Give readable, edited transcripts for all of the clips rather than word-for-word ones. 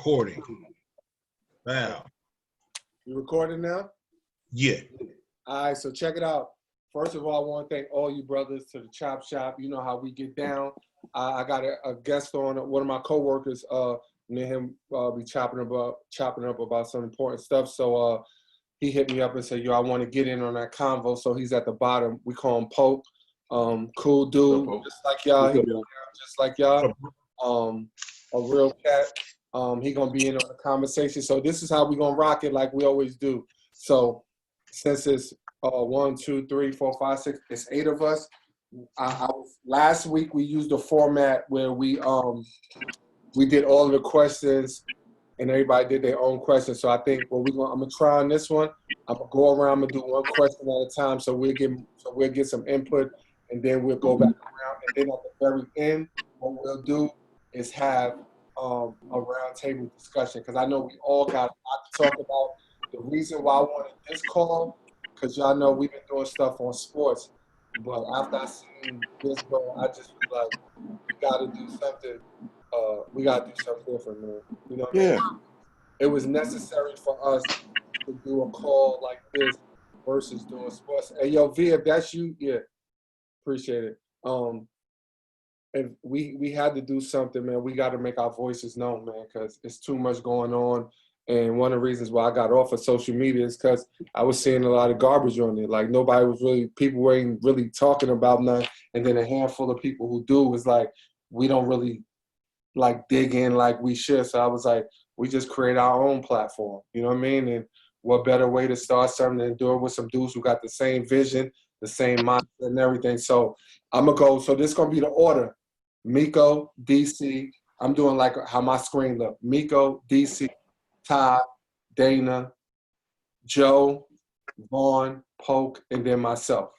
Recording. Wow. You recording now? Yeah. All right, so check it out. First of all, I want to thank all you brothers to the Chop Shop. You know how we get down. I got a guest on, one of my coworkers. Me and him be chopping up about some important stuff. So he hit me up and said, "Yo, I want to get in on that convo." So he's at the bottom. We call him Poke. Cool dude, just like y'all. He just like y'all. A real cat. He gonna be in on the conversation. So this is how we gonna rock it, like we always do. So since it's 1, 2, 3, 4, 5, 6, it's 8 of us. Last week we used a format where we did all of the questions and everybody did their own questions. So I think I'm gonna try on this one. I'm gonna go around and do one question at a time. So we'll get some input and then we'll go back around. And then at the very end, what we'll do is have a round table discussion, because I know we all got a lot to talk about. The reason why I wanted this call, because y'all know we've been doing stuff on sports, but after I seen this, bro, I just was like, we got to do something. We got to do something different, man. You know what I mean? It was necessary for us to do a call like this versus doing sports. Hey, yo, V, if that's you, yeah, appreciate it. And we had to do something, man. We got to make our voices known, man, because it's too much going on. And one of the reasons why I got off of social media is because I was seeing a lot of garbage on it. Like people weren't really talking about nothing. And then a handful of people who do was like, we don't really like dig in like we should. So I was like, we just create our own platform. You know what I mean? And what better way to start something than do it with some dudes who got the same vision, the same mindset and everything. So I'm going to go. So this is going to be the order. Miko, DC. I'm doing like how my screen look. Miko, DC, Todd, Dana, Joe, Vaughn, Poke, and then myself.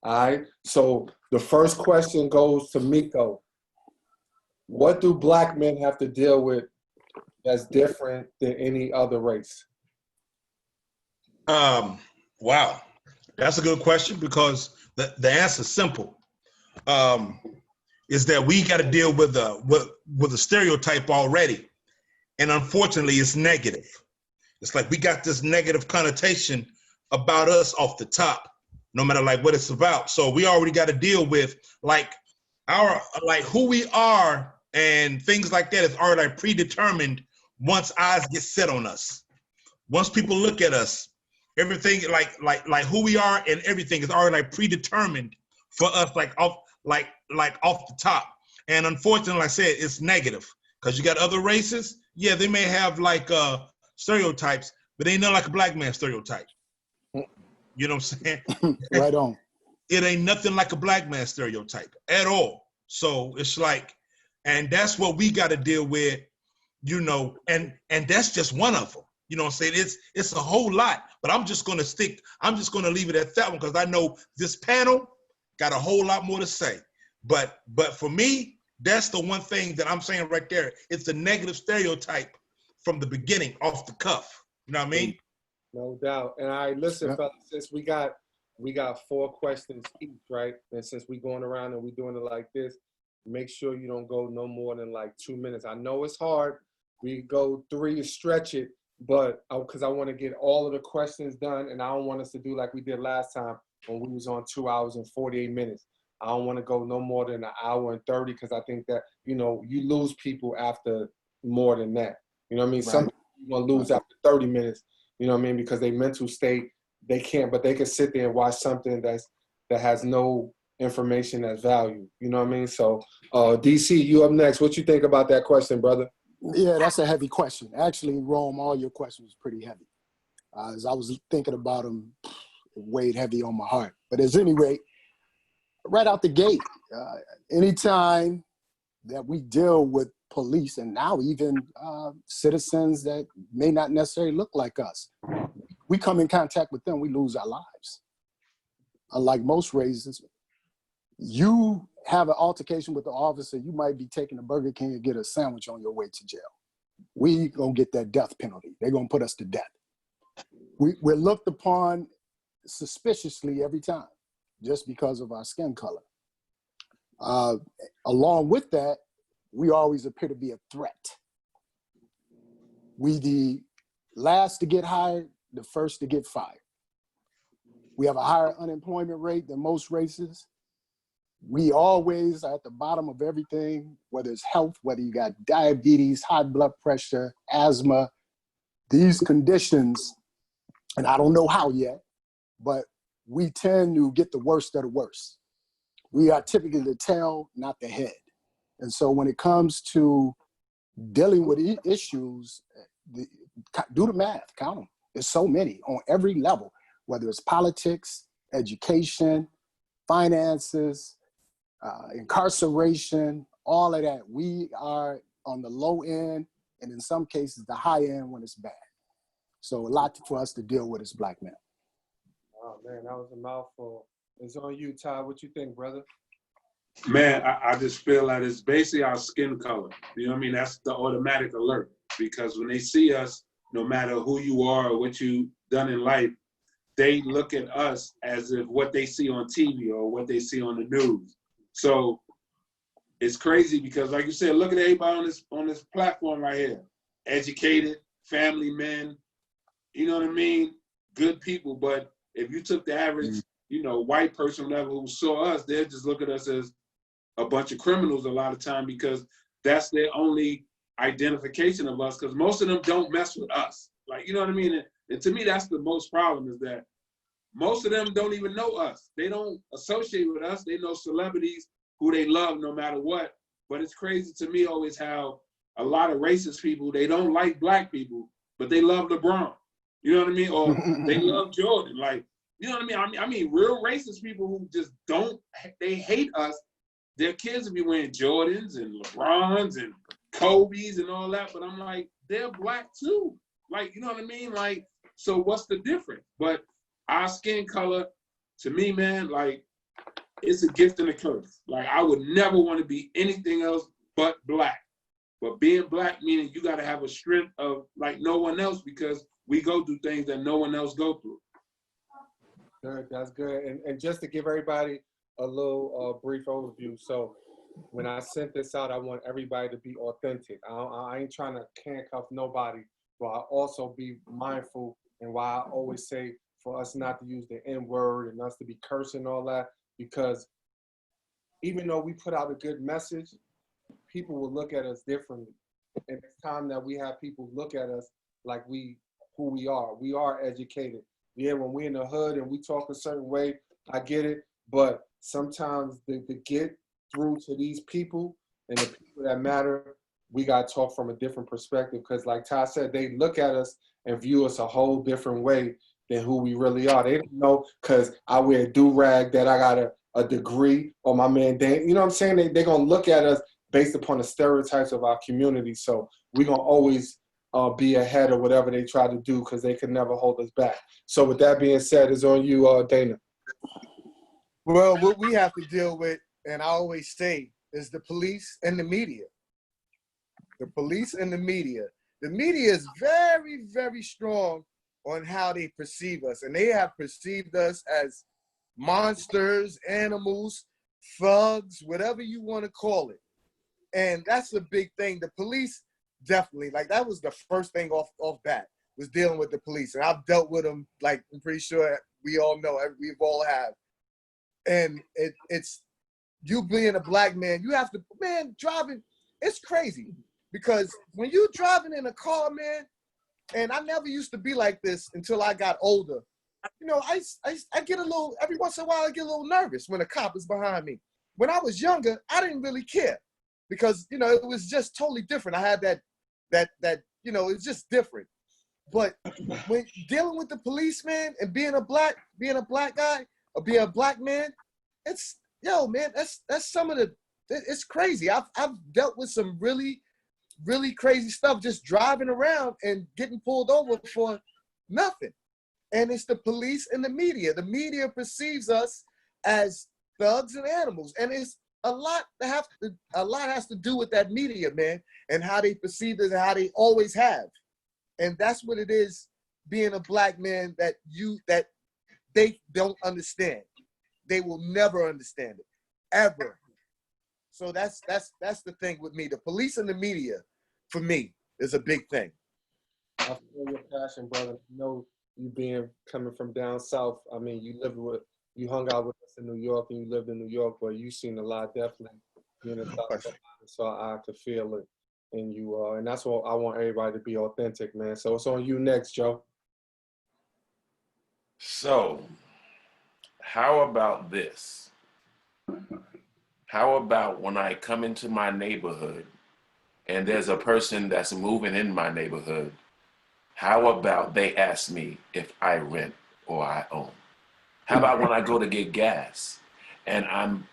All right? So the first question goes to Miko. What do black men have to deal with that's different than any other race? Wow. That's a good question, because the answer is simple. Is that we got to deal with a stereotype already. And unfortunately, it's negative. It's like we got this negative connotation about us off the top, no matter like what it's about. So we already got to deal with like who we are and things like that is already like predetermined once eyes get set on us. Once people look at us, everything like who we are and everything is already like predetermined for us, like off the top. And unfortunately, like I said, it's negative, because you got other races. Yeah, they may have like stereotypes, but they ain't nothing like a black man stereotype. You know what I'm saying? Right on. It ain't nothing like a black man stereotype at all. So it's like, and that's what we got to deal with, you know, and that's just one of them. You know what I'm saying? It's a whole lot, but I'm just gonna leave it at that one, because I know this panel got a whole lot more to say. But for me, that's the one thing that I'm saying right there. It's a negative stereotype from the beginning, off the cuff. You know what I mean? No doubt. And I listen, fellas, since we got 4 questions each, right? And since we going around and we doing it like this, make sure you don't go no more than like 2 minutes. I know it's hard. We go 3 to stretch it, but because I want to get all of the questions done, and I don't want us to do like we did last time when we was on 2 hours and 48 minutes. I don't want to go no more than 1 hour and 30, because I think that, you know, you lose people after more than that. You know what I mean? Right. Some people you're going to lose after 30 minutes, you know what I mean? Because their mental state, they can't, but they can sit there and watch something that has no information that's value. You know what I mean? So DC, you up next. What you think about that question, brother? Yeah, that's a heavy question. Actually, Rome, all your questions were pretty heavy. As I was thinking about them, it weighed heavy on my heart. But at any rate, right out the gate, anytime that we deal with police, and now even citizens that may not necessarily look like us, we come in contact with them, we lose our lives. Unlike most races, you have an altercation with the officer, you might be taking a Burger King and get a sandwich on your way to jail. We gonna get that death penalty. They're gonna put us to death. We're looked upon suspiciously every time, just because of our skin color. Along with that, we always appear to be a threat. We the last to get hired, the first to get fired. We have a higher unemployment rate than most races. We always are at the bottom of everything, whether it's health, whether you got diabetes, high blood pressure, asthma, these conditions, and I don't know how yet, but we tend to get the worst of the worst. We are typically the tail, not the head. And so when it comes to dealing with issues, do the math, count them. There's so many on every level, whether it's politics, education, finances, incarceration, all of that. We are on the low end, and in some cases, the high end when it's bad. So a lot for us to deal with as Black men. Oh man, that was a mouthful. It's on you, Ty. What you think, brother? Man, I just feel like it's basically our skin color. You know what I mean? That's the automatic alert. Because when they see us, no matter who you are or what you've done in life, they look at us as if what they see on TV or what they see on the news. So it's crazy because, like you said, look at everybody on this platform right here. Educated, family men, you know what I mean? Good people. But if you took the average, white person, whatever, who saw us, they'd just look at us as a bunch of criminals a lot of time because that's their only identification of us, because most of them don't mess with us. Like, you know what I mean? And to me, that's the most problem, is that most of them don't even know us. They don't associate with us. They know celebrities who they love no matter what. But it's crazy to me always how a lot of racist people, they don't like Black people, but they love LeBron. You know what I mean? Or they love Jordan. Like, you know what I mean? I mean, real racist people who just they hate us. Their kids will be wearing Jordans and LeBrons and Kobe's and all that, but I'm like, they're Black too. Like, you know what I mean? Like, so what's the difference? But our skin color, to me, man, like, it's a gift and a curse. Like, I would never want to be anything else but Black. But being Black meaning you got to have a strength of like no one else, because we go through things that no one else go through. Good, that's good. And just to give everybody a little brief overview. So when I sent this out, I want everybody to be authentic. I ain't trying to handcuff nobody, but I also be mindful, and why I always say for us not to use the N-word and us to be cursing and all that, because even though we put out a good message, people will look at us differently. And it's time that we have people look at us like who we are. We are educated. Yeah, when we're in the hood and we talk a certain way, I get it. But sometimes to get through to these people and the people that matter, we got to talk from a different perspective. Because like Ty said, they look at us and view us a whole different way than who we really are. They don't know because I wear a do-rag that I got a degree, or my man Dan. You know what I'm saying? They're going to look at us based upon the stereotypes of our community. So we're going to always be ahead of whatever they try to do, because they can never hold us back. So with that being said, it's on you, Dana. Well, what we have to deal with, and I always say, is the police and the media. The police and the media. The media is very, very strong on how they perceive us. And they have perceived us as monsters, animals, thugs, whatever you want to call it. And that's a big thing. The police, definitely, like that was the first thing off bat, was dealing with the police. And I've dealt with them, like I'm pretty sure we all know, we've all have. And it's you being a Black man, you have to, man, driving, it's crazy. Because when you're driving in a car, man, and I never used to be like this until I got older. You know, I get a little, every once in a while I get a little nervous when a cop is behind me. When I was younger, I didn't really care. Because, you know, it was just totally different. I had that, you know, it's just different. But when dealing with the policeman and being a black guy or being a Black man, it's, yo, man, that's some of the, it's crazy. I've dealt with some really, really crazy stuff just driving around and getting pulled over for nothing. And it's the police and the media. The media perceives us as thugs and animals. And it's a lot has to do with that media, man, and how they perceive us and how they always have. And that's what it is, being a Black man, that they don't understand. They will never understand it, ever. So that's the thing with me. The police and the media, for me, is a big thing. I feel your passion, brother. I know you being coming from down south. I mean, you hung out with us in New York and you lived in New York, but you seen a lot definitely being in South Carolina, so I could feel it. And and that's what I want everybody to be authentic, man. So it's on you next, Joe. So, how about this? How about when I come into my neighborhood and there's a person that's moving in my neighborhood, how about they ask me if I rent or I own? How about when I go to get gas and I'm,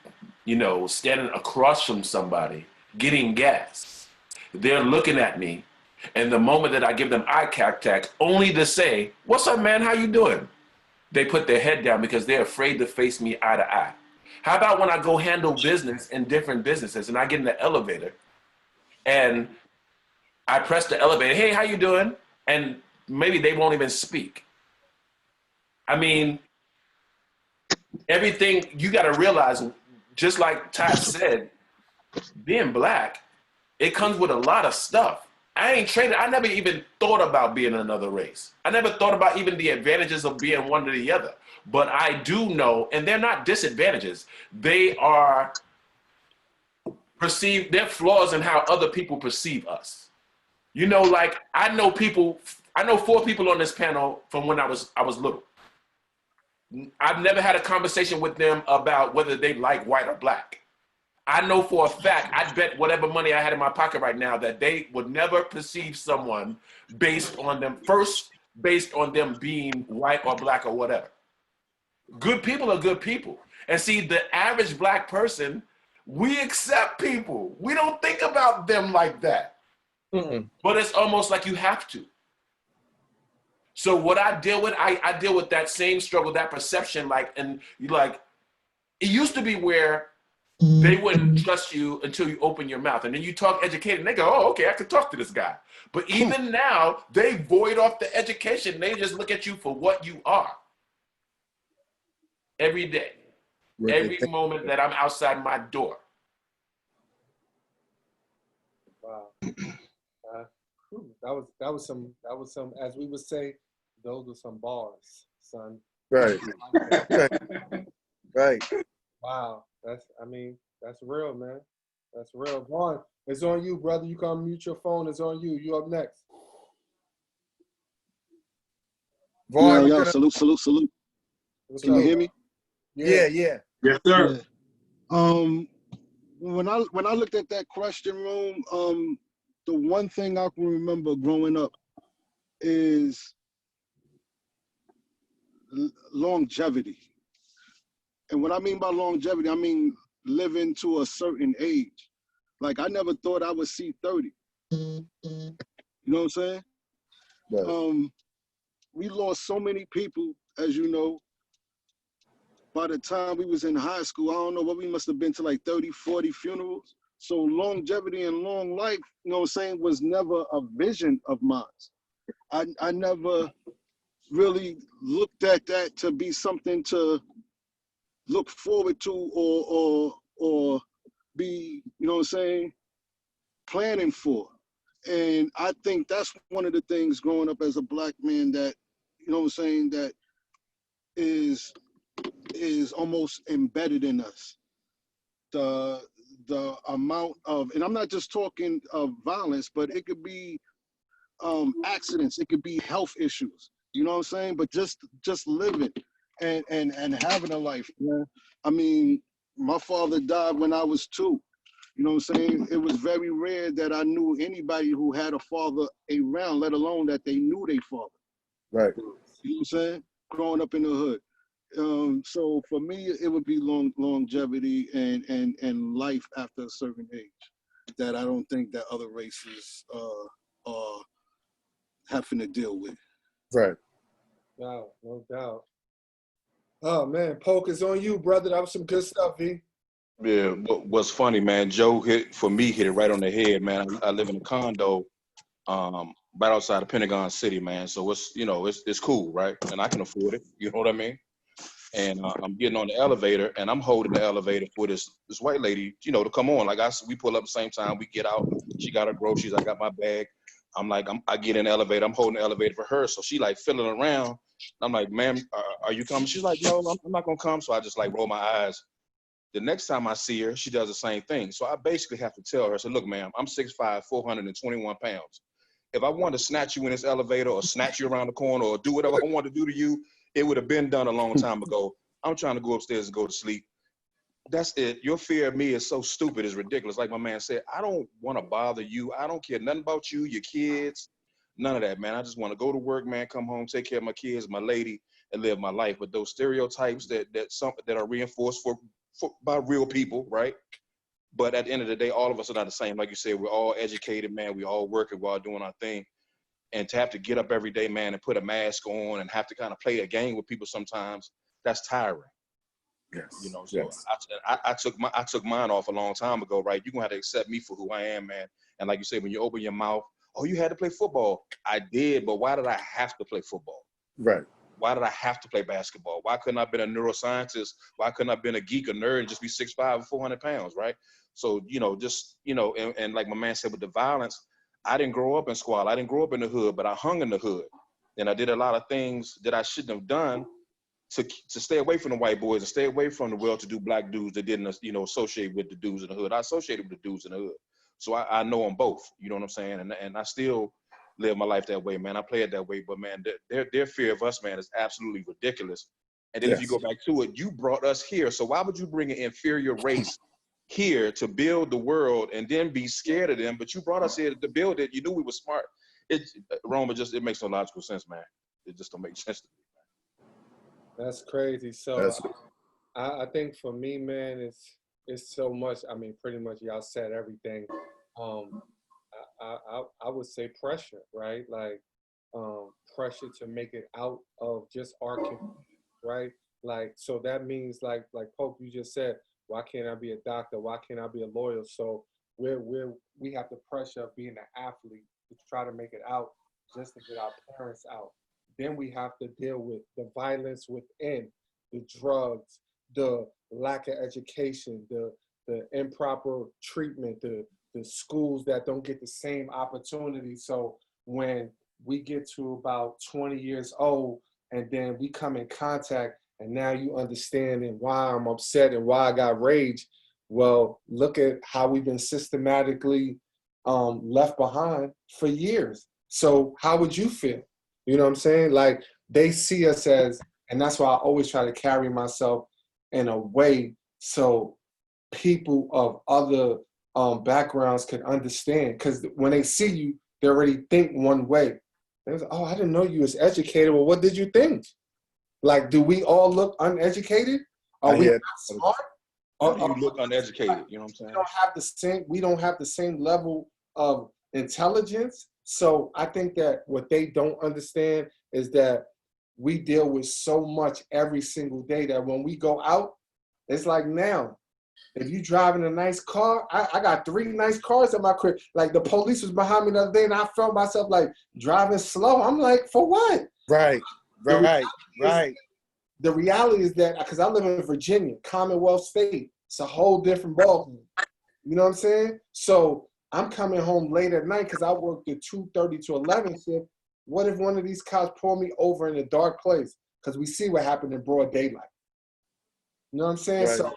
standing across from somebody getting gas? They're looking at me, and the moment that I give them eye contact, only to say, "What's up, man? How you doing?" They put their head down because they're afraid to face me eye to eye. How about when I go handle business in different businesses and I get in the elevator and I press the elevator, "Hey, how you doing?" And maybe they won't even speak. I mean, everything you got to realize, just like Ty said, being black, it comes with a lot of stuff. I never even thought about being another race. I never thought about even the advantages of being one or the other. But I do know, and they're not disadvantages. They are perceived, they're flaws in how other people perceive us. Like I know 4 people on this panel from when I was little. I've never had a conversation with them about whether they like white or black. I know for a fact, I'd bet whatever money I had in my pocket right now that they would never perceive someone based on them being white or black or whatever. Good people are good people. And see, the average black person, we accept people. We don't think about them like that. But it's almost like you have to. So what I deal with, I deal with that same struggle, that perception, it used to be where they wouldn't trust you until you open your mouth. And then you talk educated and they go, "Oh, okay, I can talk to this guy." But even now, they void off the education. They just look at you for what you are. Every day. Every moment that I'm outside my door. Wow. That was some, as we would say, those were some bars, son. Right. Right. Wow. That's real, man. That's real. Vaughn, it's on you, brother. You can mute your phone. It's on you. You up next. Vaughn, Yo, salute. What's Can up, you hear me? Yeah. Yes, sir. Yeah. When I looked at that question room, the one thing I can remember growing up is longevity. And what I mean by longevity, I mean living to a certain age. Like I never thought I would see 30. You know what I'm saying? Right. We lost so many people, as you know. By the time we was in high school, I don't know what we must have been to, like 30, 40 funerals. So longevity and long life, you know what I'm saying, was never a vision of mine. I never really looked at that to be something to look forward to or be, you know what I'm saying, planning for. And I think that's one of the things growing up as a black man that, you know what I'm saying, that is almost embedded in us. The amount of, and I'm not just talking of violence, but it could be accidents, it could be health issues, you know what I'm saying? But just living and having a life, man. I mean, my father died when I was 2. You know what I'm saying? It was very rare that I knew anybody who had a father around, let alone that they knew their father. Right. You know what I'm saying? Growing up in the hood. So for me, it would be longevity and life after a certain age that I don't think that other races are having to deal with. Right. No doubt. Oh man, Poke is on you, brother. That was some good stuff, V. Yeah, what's funny, man, Joe hit it right on the head, man. I live in a condo right outside of Pentagon City, man. So it's cool, right? And I can afford it, you know what I mean? And I'm getting on the elevator and I'm holding the elevator for this white lady, to come on. Like we pull up at the same time, we get out. She got her groceries, I got my bag. I get in the elevator, I'm holding the elevator for her. So she like fiddling around. I'm like, ma'am, are you coming? She's like, no, I'm not gonna come. So I just like roll my eyes. The next time I see her, she does the same thing. So I basically have to tell her, I said, look, ma'am, I'm 6'5", 421 pounds. If I wanted to snatch you in this elevator or snatch you around the corner or do whatever I want to do to you, it would have been done a long time ago. I'm trying to go upstairs and go to sleep. That's it. Your fear of me is so stupid, it's ridiculous. Like my man said, I don't want to bother you. I don't care nothing about you, your kids, none of that, man. I just want to go to work, man, come home, take care of my kids, my lady, and live my life. But those stereotypes that are reinforced by real people, right? But at the end of the day, all of us are not the same. Like you said, we're all educated, man. We all working, we're all doing our thing. And to have to get up every day, man, and put a mask on and have to kind of play a game with people sometimes, that's tiring. Yes. You know, so yes. I took mine off a long time ago, right? You're gonna have to accept me for who I am, man. And like you said, when you open your mouth, oh, you had to play football. I did, but why did I have to play football? Right. Why did I have to play basketball? Why couldn't I have been a neuroscientist? Why couldn't I have been a geek, a nerd, and just be 6'5" and 400 pounds, right? So, and like my man said with the violence, I didn't grow up in squalor. I didn't grow up in the hood, but I hung in the hood. And I did a lot of things that I shouldn't have done to stay away from the white boys and stay away from the well-to-do black dudes that didn't, associate with the dudes in the hood. I associated with the dudes in the hood. So I know them both, you know what I'm saying? And I still live my life that way, man. I play it that way, but man, their fear of us, man, is absolutely ridiculous. And then if you go back to it, you brought us here. So why would you bring an inferior race here to build the world and then be scared of them? But you brought us here to build it. You knew we were smart. Rome, it makes no logical sense, man. It just don't make sense to me. That's crazy. So I think for me, man, it's so much. I mean, pretty much y'all said everything. I would say pressure, right? Like pressure to make it out of just our community, right? Like, so that means like Pope, you just said, why can't I be a doctor? Why can't I be a lawyer? So we have the pressure of being an athlete to try to make it out just to get our parents out. Then we have to deal with the violence within, the drugs, the lack of education, the improper treatment, the schools that don't get the same opportunity. So when we get to about 20 years old and then we come in contact and now you understand and why I'm upset and why I got rage, well, look at how we've been systematically left behind for years. So how would you feel? You know what I'm saying? Like they see us as, and that's why I always try to carry myself in a way so people of other backgrounds can understand. Because when they see you, they already think one way. They're like, oh, I didn't know you was educated. Well, what did you think? Like, do we all look uneducated? Are we not smart? Or you look uneducated, you know what I'm saying? We don't have the same level of intelligence. So I think that what they don't understand is that we deal with so much every single day that when we go out, it's like now, if you driving a nice car, I got 3 nice cars in my crib. Like the police was behind me the other day and I felt myself like driving slow. I'm like, for what? Right. The reality is that, because I live in Virginia, Commonwealth State, it's a whole different ballgame. You know what I'm saying? So I'm coming home late at night because I work the 2:30 to 11 shift. What if one of these cops pull me over in a dark place? Because we see what happened in broad daylight. You know what I'm saying? Right. So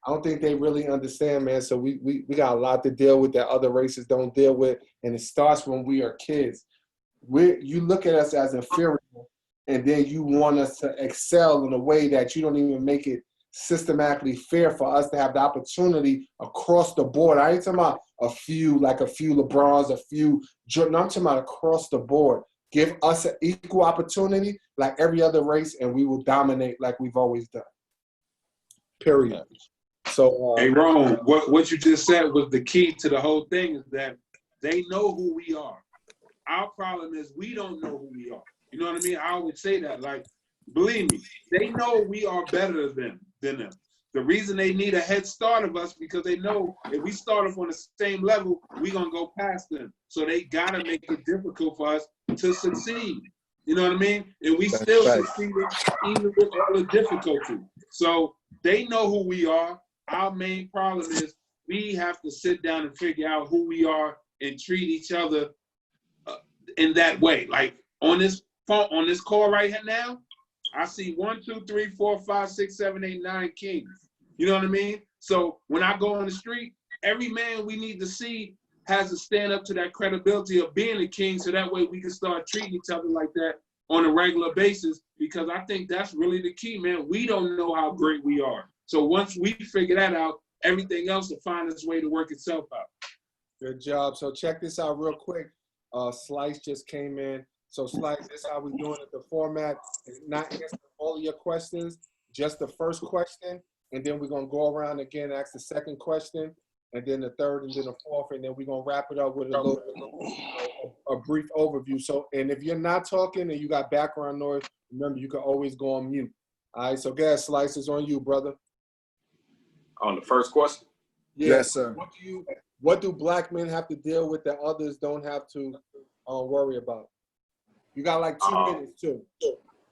I don't think they really understand, man. So we got a lot to deal with that other races don't deal with. And it starts when we are kids. You look at us as inferior, and then you want us to excel in a way that you don't even make it systematically fair for us to have the opportunity across the board. I ain't talking about a few LeBrons, a few Jordan. I'm talking about across the board. Give us an equal opportunity like every other race, and we will dominate like we've always done. Period. So, hey, Rome, what you just said was the key to the whole thing, is that they know who we are. Our problem is we don't know who we are. You know what I mean? I always say that. Like, believe me, they know we are better than them. The reason they need a head start of us because they know if we start off on the same level, we're going to go past them. So they got to make it difficult for us to succeed. You know what I mean? And we still succeeded even with all the difficulty. So they know who we are. Our main problem is we have to sit down and figure out who we are and treat each other in that way. Like on this phone, on this call right here now, I see 1, 2, 3, 4, 5, 6, 7, 8, 9 kings. You know what I mean? So when I go on the street, every man we need to see has to stand up to that credibility of being a king, so that way we can start treating each other like that on a regular basis, because I think that's really the key, man. We don't know how great we are. So once we figure that out, everything else will find its way to work itself out. Good job. So check this out real quick. Slice just came in. So Slice, this is how we're doing it. The format is not answering all of your questions, just the first question. And then we're going to go around again, ask the second question, and then the third, and then the fourth, and then we're going to wrap it up with a brief overview. So, and if you're not talking and you got background noise, remember, you can always go on mute. All right, so guys, Slice is on you, brother. On the first question? Yeah. Yes, sir. What do black men have to deal with that others don't have to worry about? You got like 2 minutes, too.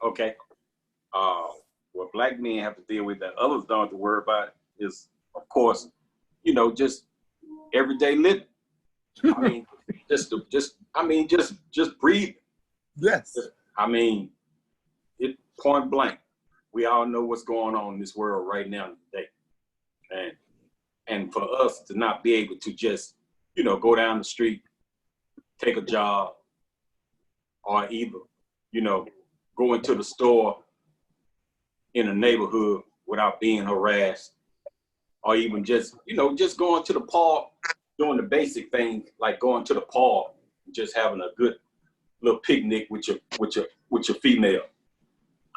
Okay. What black men have to deal with that others don't have to worry about is, of course, you know, just everyday living. I mean, just breathe. Yes. I mean, it point blank. We all know what's going on in this world right now today. And for us to not be able to just, you know, go down the street, take a job, or either, you know, go into the store in a neighborhood without being harassed, or even just, you know, just going to the park, doing the basic things like going to the park, just having a good little picnic with your female.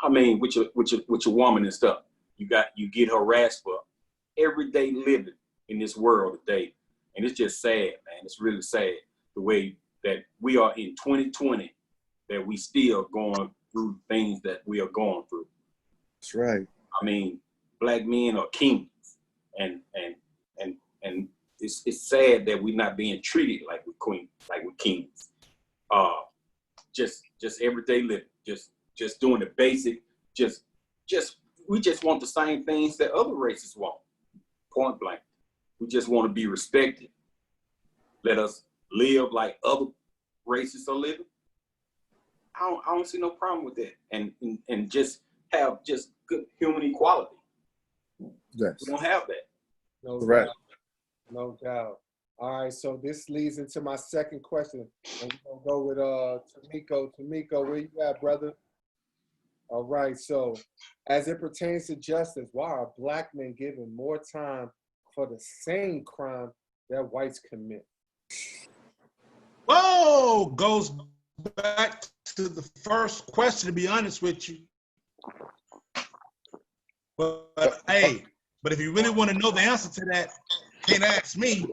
I mean, with your woman and stuff. You get harassed for everyday living in this world today, and it's just sad, man. It's really sad the way that we are in 2020, that we still going through things that we are going through. That's right. I mean, black men are kings, and it's sad that we're not being treated like we're kings. Just everyday living, just doing the basic, we just want the same things that other races want. Point blank. We just want to be respected. Let us live like other races are living. I don't see no problem with that. And just have just good human equality. Yes. We don't have that. No Right. doubt. No doubt. All right, so this leads into my second question. And we're going to go with Tamiko. Tamiko, where you at, brother? All right, so as it pertains to justice, why are black men given more time for the same crime that whites commit? Whoa, goes back to the first question, to be honest with you. But hey, but if you really want to know the answer to that, can't ask me,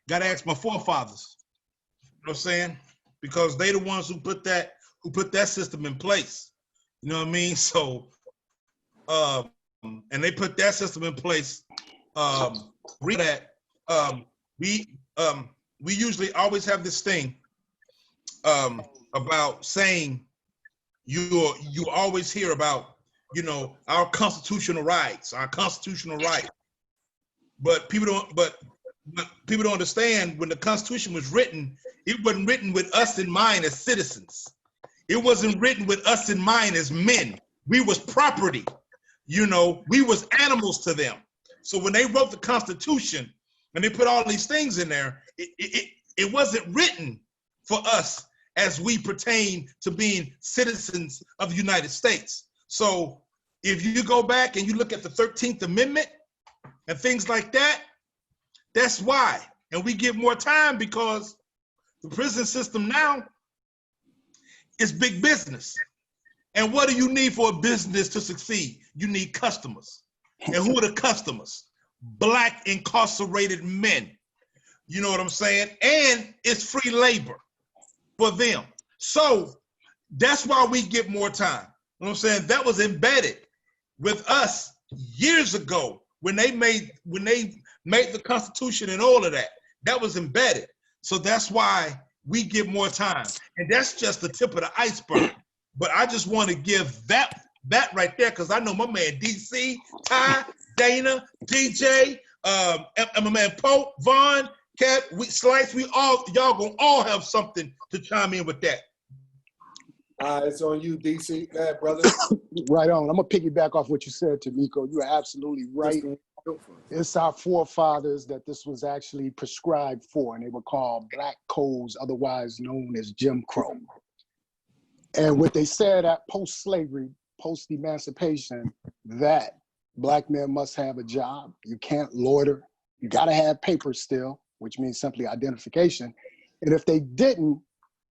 gotta ask my forefathers. You know what I'm saying? Because they the ones who put that system in place. You know what I mean? So and they put that system in place. We usually always have this thing about saying you always hear about, you know, our constitutional rights. But people don't understand, when the Constitution was written, it wasn't written with us in mind as citizens. It wasn't written with us in mind as men. We was property, you know, we was animals to them. So when they wrote the Constitution and they put all these things in there, it wasn't written for us as we pertain to being citizens of the United States. So if you go back and you look at the 13th Amendment and things like that, that's why. And we give more time because the prison system now is big business. And what do you need for a business to succeed? You need customers. And who are the customers? Black incarcerated men. You know what I'm saying? And it's free labor for them. So that's why we get more time. You know what I'm saying? That was embedded with us years ago when they made the Constitution and all of that. That was embedded. So that's why we get more time. And that's just the tip of the iceberg. But I just want to give that right there, because I know my man DC, Ty, Dana, DJ, and my man Pope, Vaughn, Cat, Slice, y'all gonna all have something to chime in with that. It's on you, DC. Go ahead, brother. Right on. I'm gonna piggyback off what you said, Tamiko. You are absolutely right. It's our forefathers that this was actually prescribed for, and they were called black codes, otherwise known as Jim Crow. And what they said at post-slavery, post-emancipation, that black men must have a job. You can't loiter. You gotta have papers still, which means simply identification. And if they didn't,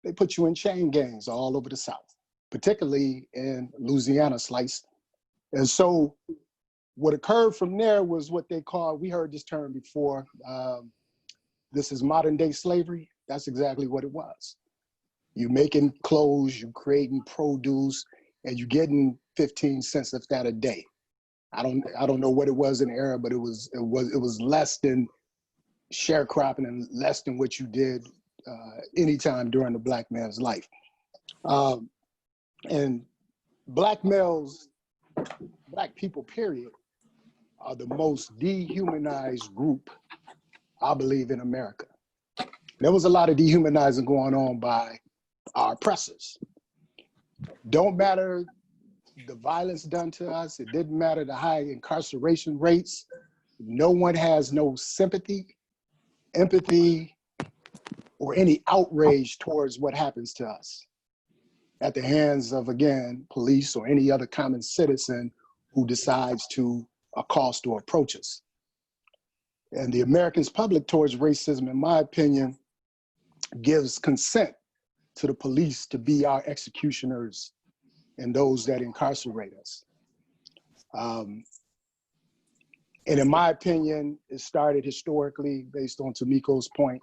they put you in chain gangs all over the South, particularly in Louisiana slice. And so what occurred from there was what they call, we heard this term before, this is modern day slavery. That's exactly what it was. You making clothes, you creating produce, and you getting 15 cents of that a day. I don't know what it was in the era, but it was less than sharecropping and less than what you did anytime during the black man's life. And black males, black people, period, are the most dehumanized group, I believe, in America. There was a lot of dehumanizing going on by our oppressors. Don't matter the violence done to us. It didn't matter the high incarceration rates. No one has no sympathy, empathy, or any outrage towards what happens to us at the hands of, again, police or any other common citizen who decides to accost or approach us. And the Americans' public towards racism, in my opinion, gives consent to the police to be our executioners and those that incarcerate us. And in my opinion, it started historically based on Tamiko's point,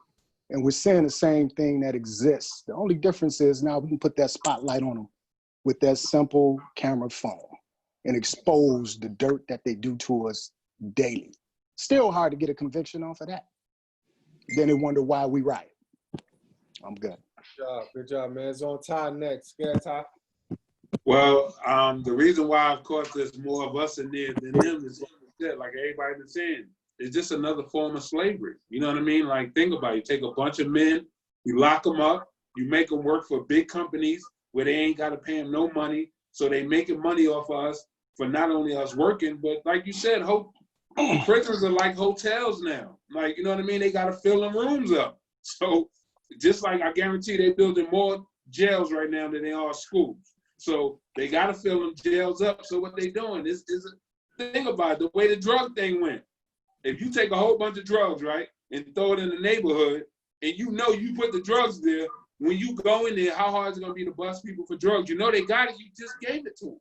and we're seeing the same thing that exists. The only difference is now we can put that spotlight on them with that simple camera phone and expose the dirt that they do to us daily. Still hard to get a conviction off of that. Then they wonder why we riot. I'm good. Good job, man. It's on Ty next. Go ahead, Ty. Well, the reason why, of course, there's more of us in there than them is like everybody been saying. It's just another form of slavery. You know what I mean? Like, think about it. You take a bunch of men, you lock them up, you make them work for big companies where they ain't got to pay them no money. So they making money off of us for not only us working, but like you said, prisons are like hotels now. Like, you know what I mean? They got to fill them rooms up. So just like I guarantee they're building more jails right now than they are schools. So they got to fill them jails up. So what they doing is a thing about it, the way the drug thing went. If you take a whole bunch of drugs, right, and throw it in the neighborhood, and you know you put the drugs there, when you go in there, how hard is it going to be to bust people for drugs? You know they got it, you just gave it to them.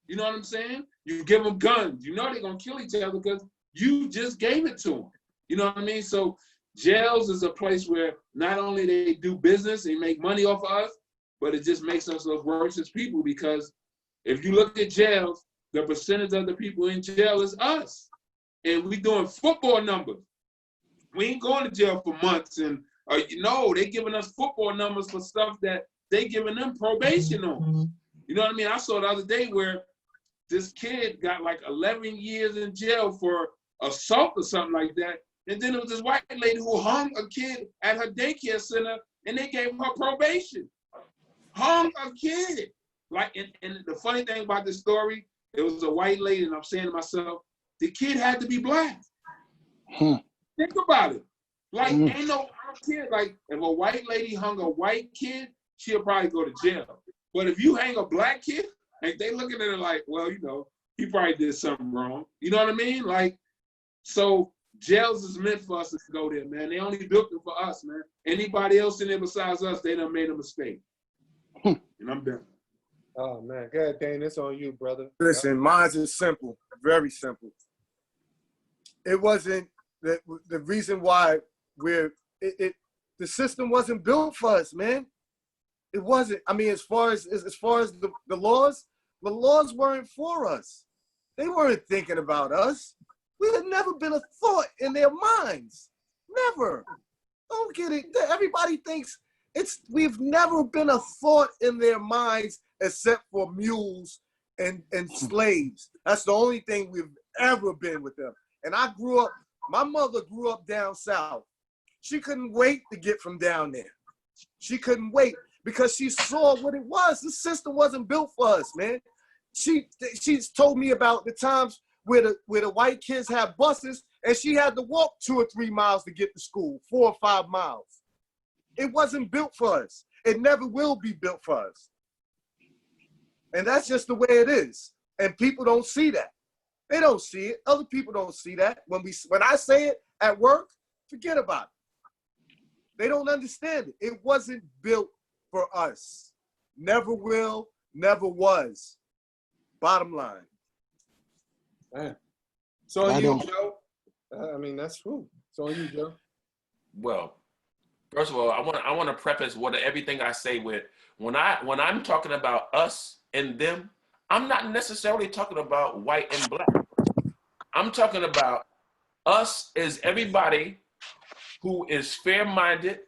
You know what I'm saying? You give them guns. You know they're going to kill each other because you just gave it to them. You know what I mean? So jails is a place where not only they do business and make money off of us, but it just makes us look worse as people, because if you look at jails, the percentage of the people in jail is us. And we doing football numbers. We ain't going to jail for months. And they giving us football numbers for stuff that they giving them probation on. You know what I mean? I saw the other day where this kid got like 11 years in jail for assault or something like that. And then there was this white lady who hung a kid at her daycare center, and they gave her probation. Hung a kid. Like, and the funny thing about this story, it was a white lady, and I'm saying to myself, the kid had to be black. Think about it. Like, ain't no kid. Like, if a white lady hung a white kid, she'll probably go to jail. But if you hang a black kid, like, they looking at it like, well, he probably did something wrong. You know what I mean? Like, so jails is meant for us to go there, man. They only built them for us, man. Anybody else in there besides us, they done made a mistake. And I'm done. Oh, man. Go ahead, Dane. It's on you, brother. Listen, mine's is simple, very simple. It wasn't the reason why the system wasn't built for us, man. It wasn't. I mean, as far as the laws weren't for us. They weren't thinking about us. We had never been a thought in their minds. Never. Don't get it. Everybody thinks we've never been a thought in their minds except for mules and slaves. That's the only thing we've ever been with them. And my mother grew up down south. She couldn't wait to get from down there. She couldn't wait. because she saw what it was. The system wasn't built for us, man. She's told me about the times where the white kids have buses and she had to walk 2 or 3 miles to get to school, 4 or 5 miles. It wasn't built for us. It never will be built for us. And that's just the way it is. And people don't see that. They don't see it. Other people don't see that. When I say it at work, forget about it. They don't understand it. It wasn't built for us. Never will, never was. Bottom line. Man. So on you, Joe. I mean, that's true. So on you, Joe. Well, first of all, I want to preface everything I say with when I'm talking about us and them, I'm not necessarily talking about white and black. I'm talking about us as everybody who is fair-minded,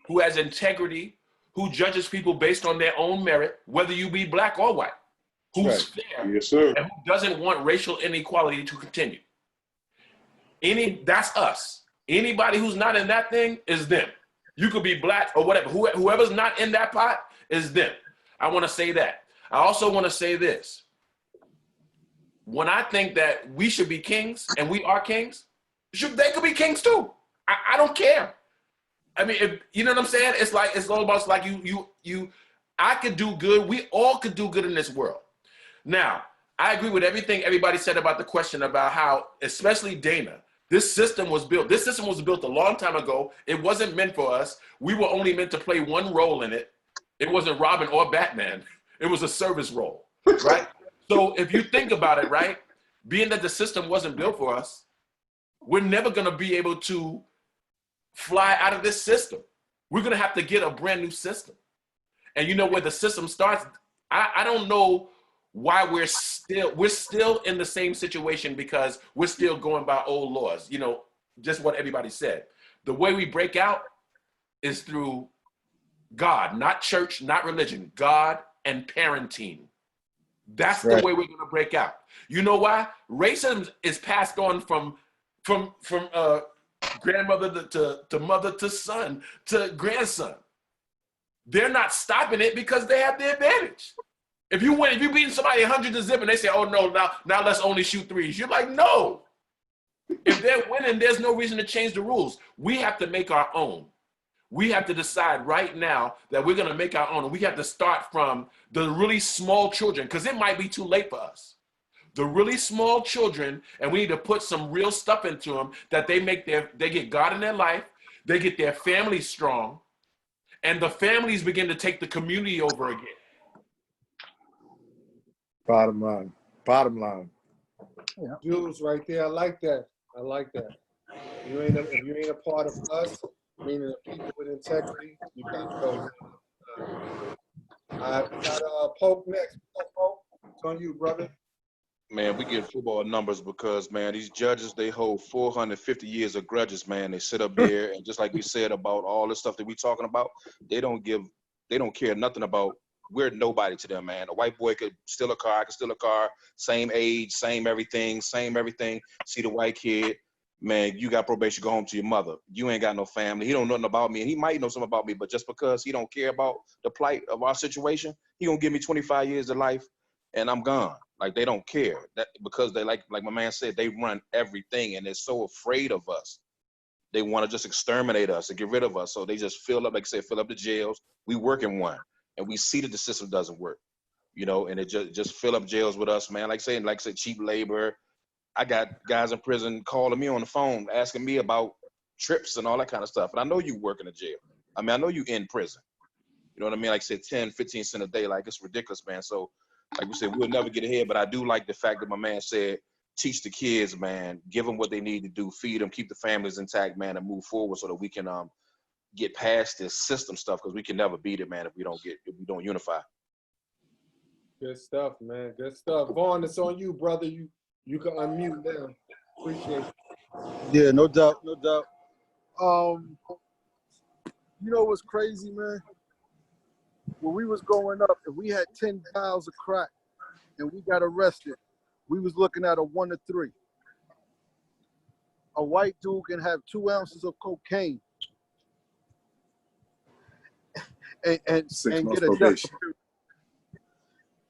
who has integrity, who judges people based on their own merit, whether you be black or white, who's fair, Yes, sir. and who doesn't want racial inequality to continue. That's us. Anybody who's not in that thing is them. You could be black or whatever. Whoever's not in that pot is them. I want to say that. I also want to say this. When I think that we should be kings and we are kings, they could be kings too. I don't care. I mean, you know what I'm saying? It's all about like I could do good. We all could do good in this world. Now, I agree with everything everybody said about the question about how, especially Dana, this system was built. This system was built a long time ago. It wasn't meant for us. We were only meant to play one role in it. It wasn't Robin or Batman. It was a service role, right? So if you think about it, right, being that the system wasn't built for us, we're never going to be able to fly out of this system. We're going to have to get a brand new system. And you know where the system starts? I don't know why we're still in the same situation, because we're still going by old laws. You know, just what everybody said. The way we break out is through God, not church, not religion, God and parenting. That's the way we're going to break out. You know why? Racism is passed on from grandmother to mother to son to grandson. They're not stopping it because they have the advantage. If you beat somebody 100 to zip and they say, oh no, now let's only shoot threes. You're like, no. If they're winning, there's no reason to change the rules. We have to make our own. We have to decide right now that we're going to make our own. And we have to start from the really small children, because it might be too late for us. The really small children, and we need to put some real stuff into them that they get God in their life, they get their families strong, and the families begin to take the community over again. Bottom line. Yeah. Jules right there. I like that. If you ain't a part of us, meaning the people with integrity, you can't go. We got Pope next. Pope, it's on you, brother. Man, we get football numbers because, man, these judges, they hold 450 years of grudges, man. They sit up there, and just like we said about all this stuff that we talking about, they don't care nothing about. We're nobody to them, man. A white boy could steal a car, I could steal a car, same age, same everything. See the white kid, man, you got probation, go home to your mother. You ain't got no family. He don't know nothing about me, and he might know something about me, but just because he don't care about the plight of our situation, he gonna give me 25 years of life, and I'm gone. Like, they don't care. That because they like my man said, they run everything, and they're so afraid of us. They want to just exterminate us and get rid of us. So they just fill up the jails. We work in one, and we see that the system doesn't work, you know, and it just fill up jails with us, man. Like I said, cheap labor. I got guys in prison calling me on the phone, asking me about trips and all that kind of stuff. And I know you work in a jail. I mean, I know you in prison. You know what I mean? Like I said, 10, 15 cents a day. Like, it's ridiculous, man. So, like we said, we'll never get ahead. But I do like the fact that my man said, teach the kids, man. Give them what they need to do. Feed them. Keep the families intact, man, and move forward so that we can get past this system stuff, because we can never beat it, man, if we don't unify. Good stuff, man. Good stuff. Vaughn, it's on you, brother. You can unmute now. Appreciate it. Yeah, no doubt. You know what's crazy, man? When we was growing up, if we had 10 pounds of crack and we got arrested, we was looking at a 1 to 3. A white dude can have 2 ounces of cocaine and 6 and months get a death probation. penalty.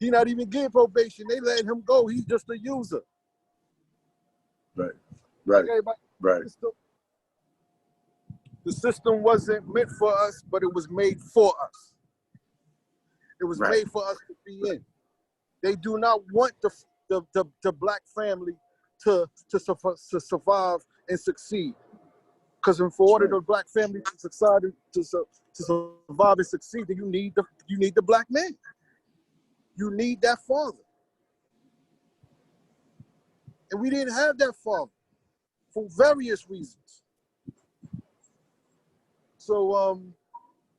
He not even getting probation. They letting him go. He's just a user. Right. Like Right. everybody. Right. The system wasn't meant for us, but it was made for us. It was Right. made for us to be in. They do not want the black family to survive and succeed. Because for order the black family to survive and succeed, then you need the black man. You need that father. And we didn't have that father for various reasons. So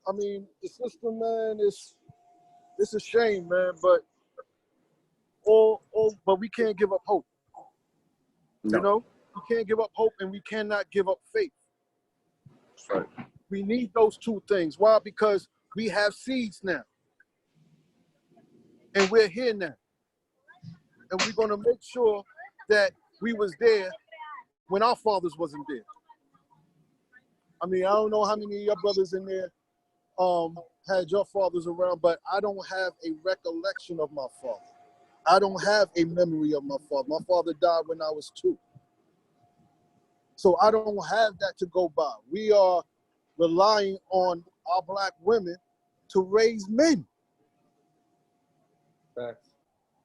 I mean, the system, man, it's a shame, man, but but we can't give up hope. No. You know? We can't give up hope and we cannot give up faith. Right. We need those two things. Why? Because we have seeds now. And we're here now. And we're gonna make sure that we was there when our fathers wasn't there. I mean, I don't know how many of your brothers in there had your fathers around, but I don't have a recollection of my father. I don't have a memory of my father. My father died when I was 2. So I don't have that to go by. We are relying on our black women to raise men. Facts.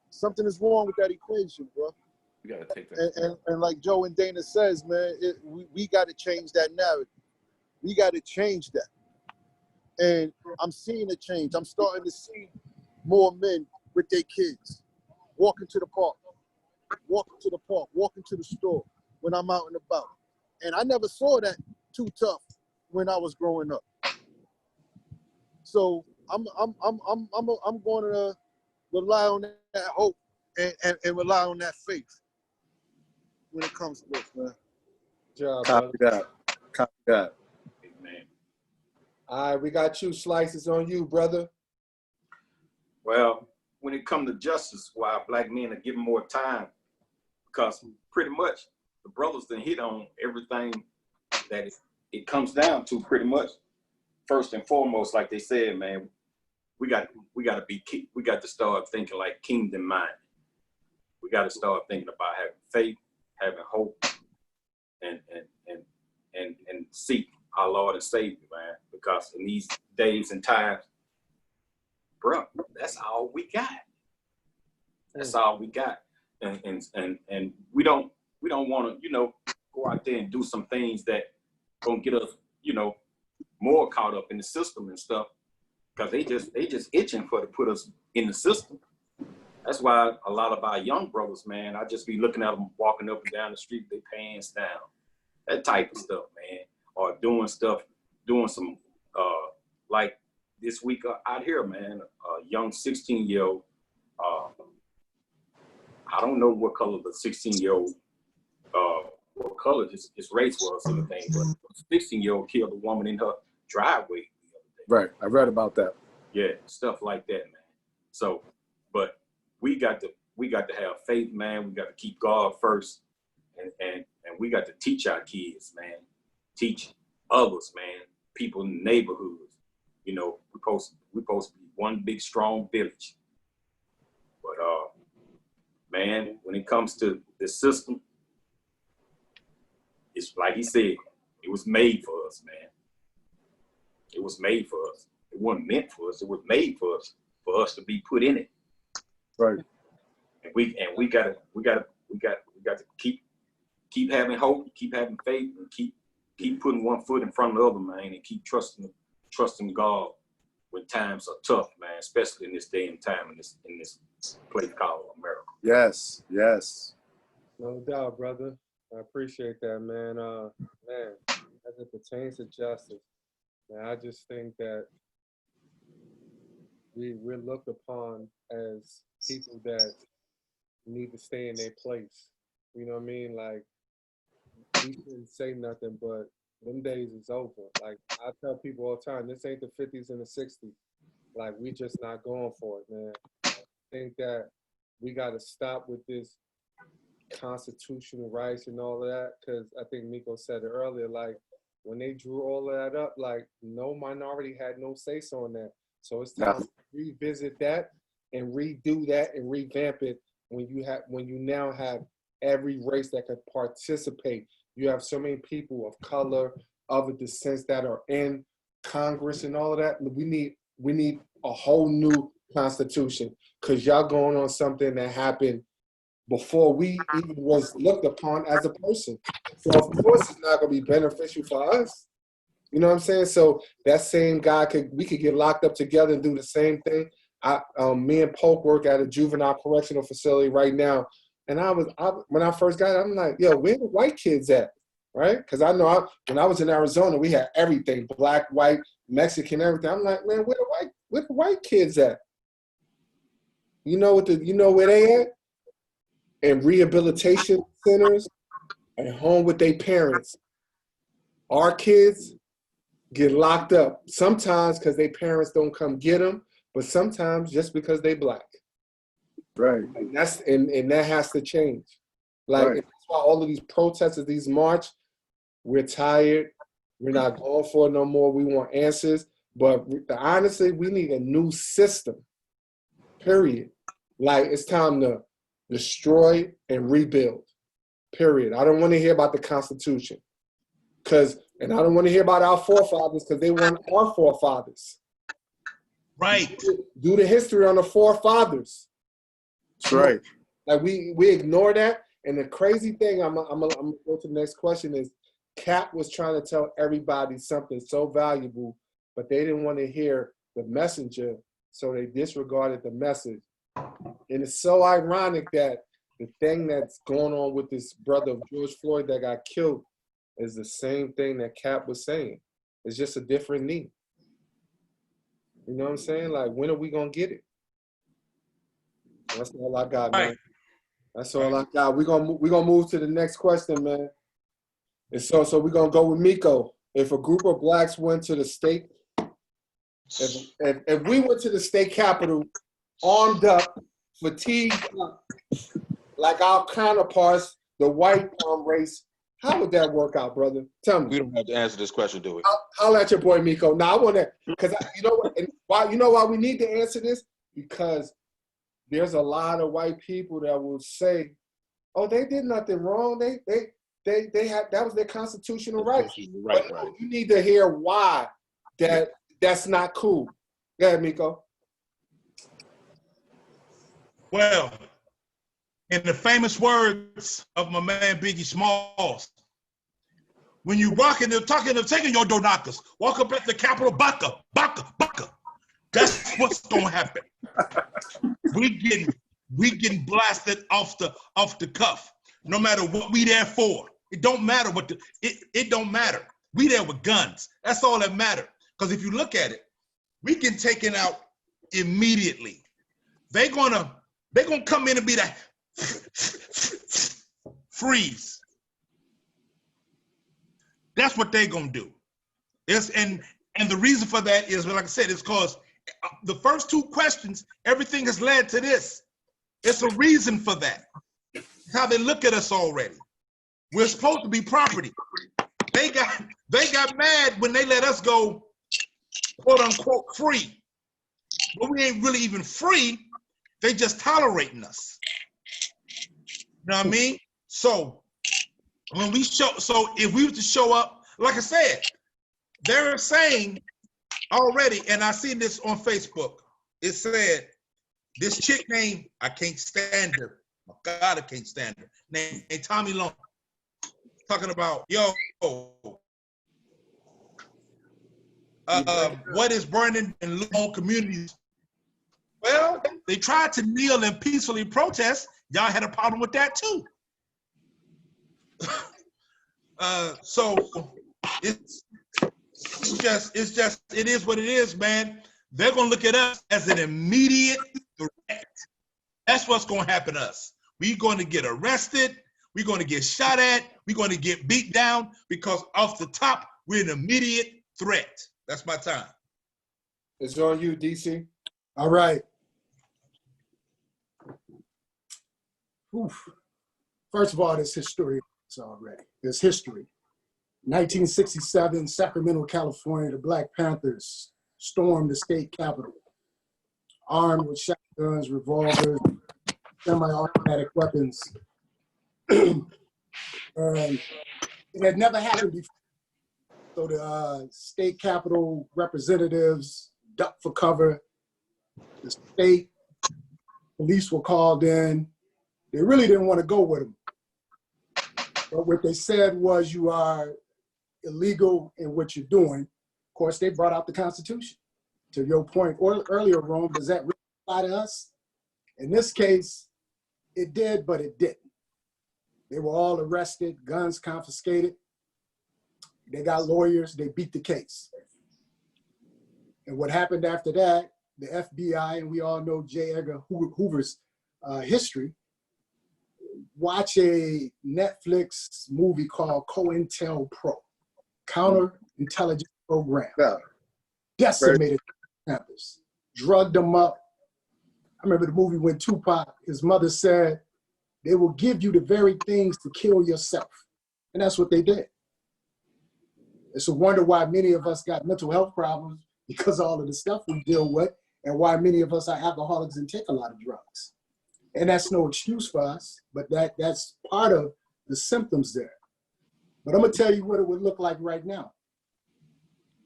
Something is wrong with that equation, bro. You gotta take that. And like Joe and Dana says, man, we got to change that narrative. We got to change that. And I'm seeing a change. I'm starting to see more men with their kids walking to the park, walking to the store when I'm out and about. And I never saw that too tough when I was growing up. So I'm going to rely on that hope and rely on that faith when it comes to this, man. Good job, Copy brother. that. Copy that. Amen. All right, we got you. Slices on you, brother. Well, when it comes to justice, why black men are given more time, because pretty much the brothers done hit on everything that it comes down to. Pretty much, first and foremost, like they said, man, we got to start thinking like kingdom minded. We got to start thinking about having faith, having hope, and seek our Lord and Savior, man. Because in these days and times, bro, that's all we got. That's all we got. And we don't want to, go out there and do some things that gonna get us, more caught up in the system and stuff. Because they just itching to put us in the system. That's why a lot of our young brothers, man, I just be looking at them walking up and down the street, with their pants down, that type of stuff, man, or doing some like this week out here, man, a young 16-year-old. I don't know what color the 16-year-old, what color his race was or anything, but a 16-year-old killed a woman in her driveway the other day. Right. I read about that. Yeah, stuff like that, man. So, but we got to have faith, man. We got to keep God first, and we got to teach our kids, man. Teach others, man. People in the neighborhoods. We're supposed to be one big strong village. But man, when it comes to the system, it's like he said, it was made for us, man. It was made for us. It wasn't meant for us. It was made for us to be put in it. Right. And we gotta keep having hope, keep having faith, and keep putting one foot in front of the other, man, and keep trusting God when times are tough, man, especially in this day and time in this place called America. Yes. Yes. No doubt, brother. I appreciate that, man. Man, as it pertains to justice, man, I just think that we're looked upon as people that need to stay in their place. You know what I mean? Like, we shouldn't say nothing, but them days is over. Like, I tell people all the time, this ain't the 50s and the 60s. Like, we just not going for it, man. I think that we got to stop with this constitutional rights and all of that, because I think Miko said it earlier, like, when they drew all of that up, like, no minority had no say-so on that. So it's time to revisit that and redo that and revamp it when you now have every race that could participate. You have so many people of color, other descents that are in Congress and all of that. We need a whole new constitution, because y'all going on something that happened before we even was looked upon as a person. So of course it's not gonna be beneficial for us. You know what I'm saying? So that same guy we could get locked up together and do the same thing. Me and Polk work at a juvenile correctional facility right now, and when I first got it, I'm like, yo, where the white kids at, right? Because I know when I was in Arizona, we had everything, black, white, Mexican, everything. I'm like, man, where the white kids at? You know where they at? In rehabilitation centers, at home with their parents. Our kids get locked up sometimes because their parents don't come get them, but sometimes just because they black. Right. And that has to change. Like, Right. that's why all of these protesters, these march, we're tired. We're not going for it no more. We want answers. But honestly, we need a new system, period. Like, it's time to destroy and rebuild, period. I don't want to hear about the Constitution. And I don't want to hear about our forefathers, because they weren't our forefathers. Right. Do the history on the forefathers. That's right. Like, we ignore that. And the crazy thing, I'm gonna go to the next question, is Cap was trying to tell everybody something so valuable, but they didn't want to hear the messenger, so they disregarded the message. And it's so ironic that the thing that's going on with this brother of George Floyd that got killed is the same thing that Cap was saying. It's just a different knee. You know what I'm saying? Like, when are we gonna get it? That's all I got, man. Right. That's all I got. We're gonna move to the next question, man. And so we're gonna go with Miko. If a group of blacks went to the state, if we went to the state capitol armed up, fatigued up, like our counterparts, the white race, how would that work out, brother? Tell me. We don't have to answer this question, do we? I'll let your boy Miko. Now I want to, because you know what? And why we need to answer this? Because there's a lot of white people that will say, "Oh, they did nothing wrong. They had, that was their constitutional right." Right. You need to hear why that's not cool. Go ahead, Miko. Well, in the famous words of my man Biggie Smalls, when you taking your door knockers, walk up at the Capitol, baka. That's what's gonna happen. We getting blasted off the cuff. No matter what we there for, it don't matter it don't matter. We there with guns. That's all that matter. Because if you look at it, we get taken out immediately. They're gonna come in and be that freeze. That's what they're gonna do. And the reason for that is, like I said, it's because the first two questions, everything has led to this. It's a reason for that. It's how they look at us already. We're supposed to be property. They got mad when they let us go, quote unquote, free. But we ain't really even free. They just tolerating us. You know what I mean? So if we were to show up, like I said, they're saying already, and I seen this on Facebook. It said this chick named, I can't stand her. Oh God, I can't stand her. Named Tommy Long. Talking about, what is burning in local communities? Well, they tried to kneel and peacefully protest. Y'all had a problem with that too. So it is what it is, man. They're gonna look at us as an immediate threat. That's what's gonna happen to us. We're gonna get arrested. We're gonna get shot at. We're gonna get beat down because off the top, we're an immediate threat. That's my time. It's on you, DC. All right. Oof. First of all, there's history already. There's history. 1967, Sacramento, California, the Black Panthers stormed the state capitol, armed with shotguns, revolvers, semi-automatic weapons. And it had never happened before. So the state capitol representatives ducked for cover. The state police were called in. They really didn't want to go with them. But what they said was, you are illegal in what you're doing. Of course, they brought out the Constitution. To your point earlier, Rome, does that really apply to us? In this case, it did, but it didn't. They were all arrested, guns confiscated. They got lawyers, they beat the case. And what happened after that, the FBI, and we all know J. Edgar Hoover's history, watch a Netflix movie called COINTELPRO, Counterintelligence Program. Yeah. Decimated campus, drugged them up. I remember the movie when Tupac, his mother said, they will give you the very things to kill yourself. And that's what they did. It's a wonder why many of us got mental health problems, because of all of the stuff we deal with, and why many of us are alcoholics and take a lot of drugs. And that's no excuse for us, but that's part of the symptoms there. But I'm gonna tell you what it would look like right now,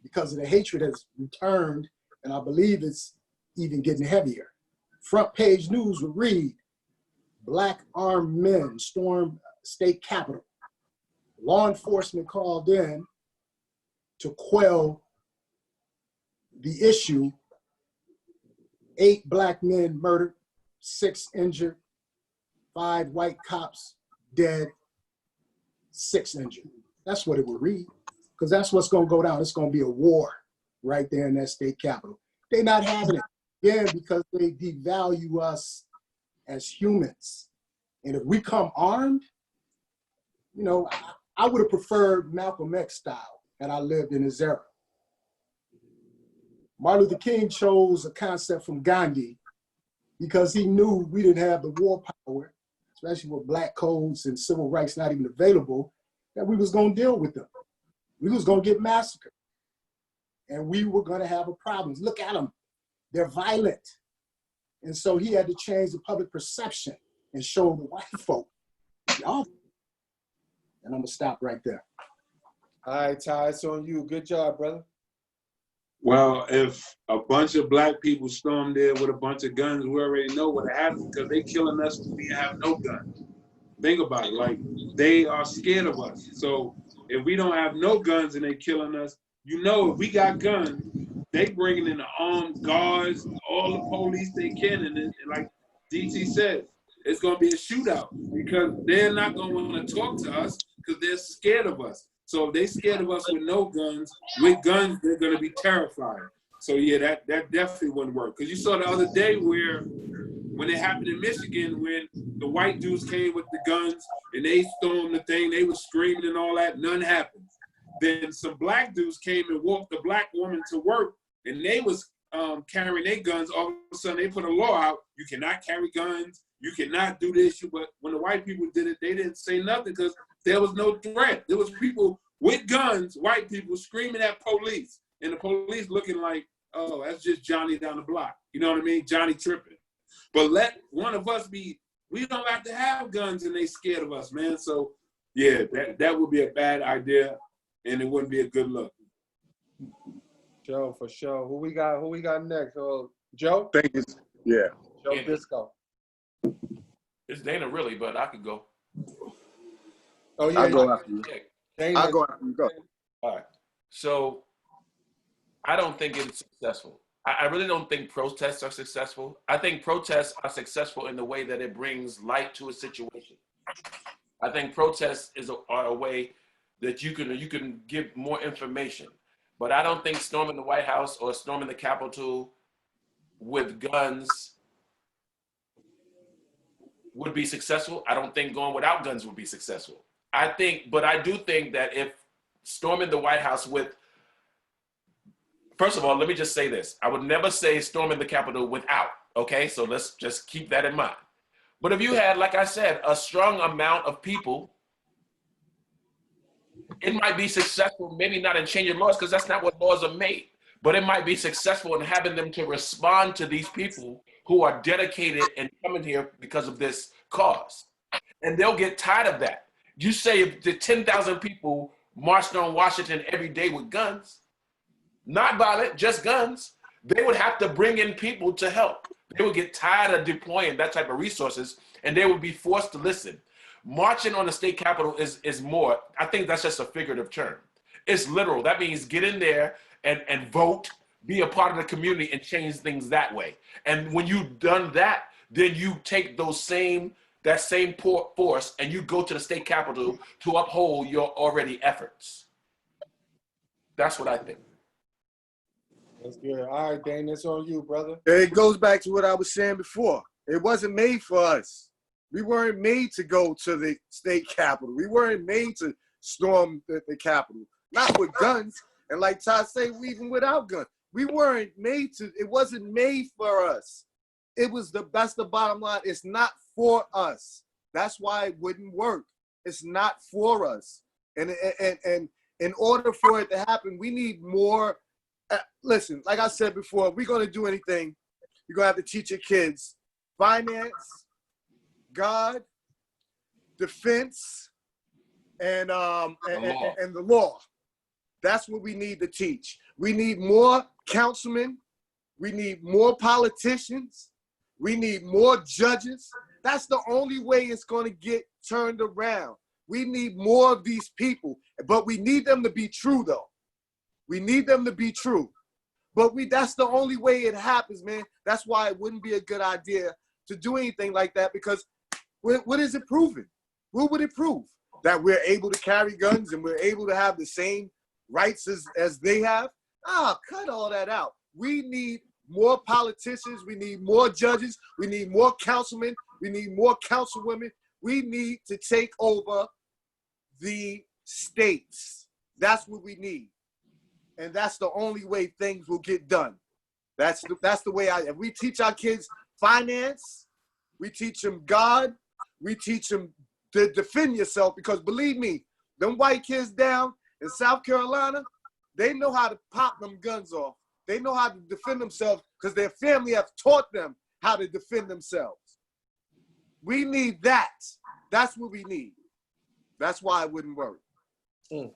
because of the hatred has returned, and I believe it's even getting heavier. Front page news would read, Black armed men stormed state capitol. Law enforcement called in to quell the issue. 8 Black men murdered, 6 injured, 5 white cops dead, 6 injured. That's what it would read, because that's what's going to go down. It's going to be a war right there in that state capitol. They're not having it, again, because they devalue us as humans. And if we come armed, you know, I would have preferred Malcolm X style had I lived in his era. Martin Luther King chose a concept from Gandhi because he knew we didn't have the war power, especially with black codes and civil rights not even available, that we was going to deal with them. We was going to get massacred. And we were going to have a problem. Look at them. They're violent. And so he had to change the public perception and show the white folk, y'all. And I'm going to stop right there. All right, Ty, it's on you. Good job, brother. Well, if a bunch of black people stormed there with a bunch of guns, we already know what happened, because they killing us when we have no guns. Think about it, like, they are scared of us. So if we don't have no guns and they killing us, you know, if we got guns, they bringing in the armed guards, all the police they can, and like DT said, it's gonna be a shootout, because they're not gonna want to talk to us because they're scared of us. So if they scared of us with no guns, with guns, they're gonna be terrified. So yeah, that definitely wouldn't work. Because you saw the other day when it happened in Michigan, when the white dudes came with the guns and they stormed the thing, they were screaming and all that, none happened. Then some black dudes came and walked the black woman to work, and they was carrying their guns. All of a sudden, they put a law out: you cannot carry guns, you cannot do this. But when the white people did it, they didn't say nothing because there was no threat. There was people with guns, white people screaming at police, and the police looking like, oh, that's just Johnny down the block. You know what I mean? Johnny tripping. But let one of us be, we don't have to have guns and they scared of us, man. So yeah, that would be a bad idea, and it wouldn't be a good look. Joe, for sure. Who we got next? Joe? Thank you. Yeah. Joe Disco. It's Dana, really, but I could go. Oh, yeah. I'll go after you. Dana. I'll go after you. Go. All right. So I don't think it's successful. I really don't think protests are successful. I think protests are successful in the way that it brings light to a situation. I think protests are a way that you can give more information. But I don't think storming the White House or storming the Capitol with guns would be successful. I don't think going without guns would be successful. But I do think that if storming the White House with, first of all, let me just say this. I would never say storming the Capitol without, okay? So let's just keep that in mind. But if you had, like I said, a strong amount of people, it might be successful, maybe not in changing laws, because that's not what laws are made. but it might be successful in having them to respond to these people who are dedicated and coming here because of this cause. And they'll get tired of that. You say if the 10,000 people marched on Washington every day with guns, not violent, just guns, they would have to bring in people to help. They would get tired of deploying that type of resources, and they would be forced to listen. Marching on the state capitol is more, I think that's just a figurative term. It's literal. That means get in there and vote, be a part of the community and change things that way. And when you've done that, then you take that same force and you go to the state capitol to uphold your already efforts. That's what I think. That's good. All right, Dane, it's on you, brother. It goes back to what I was saying before. It wasn't made for us. We weren't made to go to the state capitol. We weren't made to storm the capitol, not with guns. And like Todd said, even without guns, we weren't made to. It wasn't made for us. That's the bottom line. It's not for us. That's why it wouldn't work. It's not for us. And in order for it to happen, we need more. Listen, like I said before, if we're going to do anything, you're going to have to teach your kids finance, God, defense, and the law. That's what we need to teach. We need more councilmen. We need more politicians. We need more judges. That's the only way it's going to get turned around. We need more of these people, but we need them to be true, though. We need them to be true. But that's the only way it happens, man. That's why it wouldn't be a good idea to do anything like that, because what is it proving? What would it prove? That we're able to carry guns and we're able to have the same rights as they have? Cut all that out. We need more politicians. We need more judges. We need more councilmen. We need more councilwomen. We need to take over the states. That's what we need. And that's the only way things will get done. That's the way if we teach our kids finance, we teach them God, we teach them to defend yourself, because believe me, them white kids down in South Carolina, they know how to pop them guns off. They know how to defend themselves because their family have taught them how to defend themselves. We need that. That's what we need. That's why it wouldn't work. All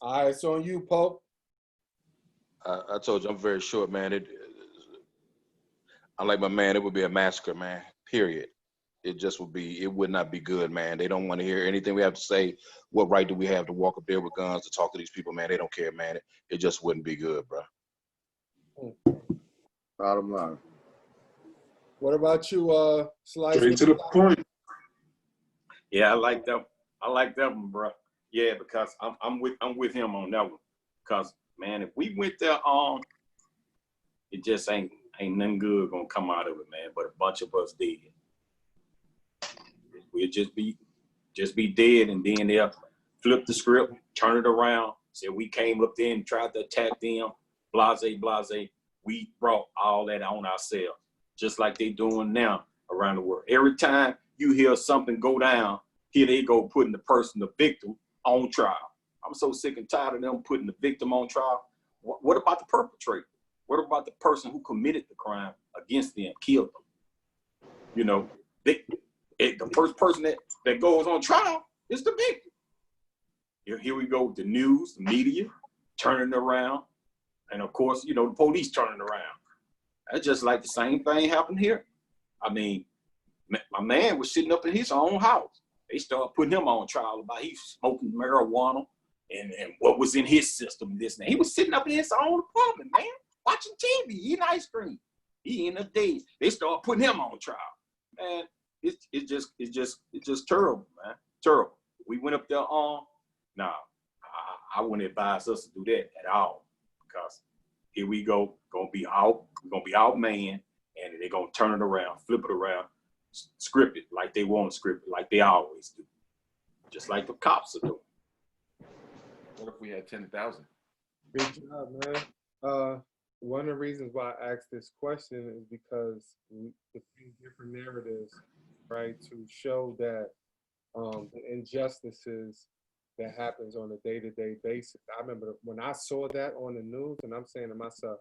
right, it's on you, Pope. I told you I'm very short, man. I'm like my man, it would be a massacre, man, period. It would not be good, man. They don't want to hear anything we have to say. What right do we have to walk up there with guns to talk to these people, man? They don't care, man. It just wouldn't be good, bro. Bottom line. What about you, Slice? Straight to the point. Yeah, I like that. I like that one, bro. Yeah, because I'm with him on that one. Because man, if we went there, it just ain't nothing good gonna come out of it, man. But a bunch of us dead. We'll just be dead, and then they'll flip the script, turn it around, say we came up there and tried to attack them, blase, blase. We brought all that on ourselves, just like they doing now around the world. Every time you hear something go down, here they go putting the victim, on trial. I'm so sick and tired of them putting the victim on trial. What about the perpetrator? What about the person who committed the crime against them, killed them? You know, the first person that goes on trial is the victim. Here we go with the news, the media, turning around. And of course, you know, the police turning around. That's just like the same thing happened here. I mean, my man was sitting up in his own house. They started putting him on trial about he smoking marijuana and what was in his system, this and that. He was sitting up in his own apartment, man, watching TV, eating ice cream. He ended up dead. They started putting him on trial. Man, it's just terrible, man. Terrible. We went up there I wouldn't advise us to do that at all, because here we go, we're gonna be outmanned, and they're gonna turn it around, flip it around, script it like they want to script it, like they always do, just like the cops are doing. What if we had 10,000? Good job, man. One of the reasons why I asked this question is because we see different narratives, right, to show that the injustices that happens on a day-to-day basis. I remember when I saw that on the news, and I'm saying to myself,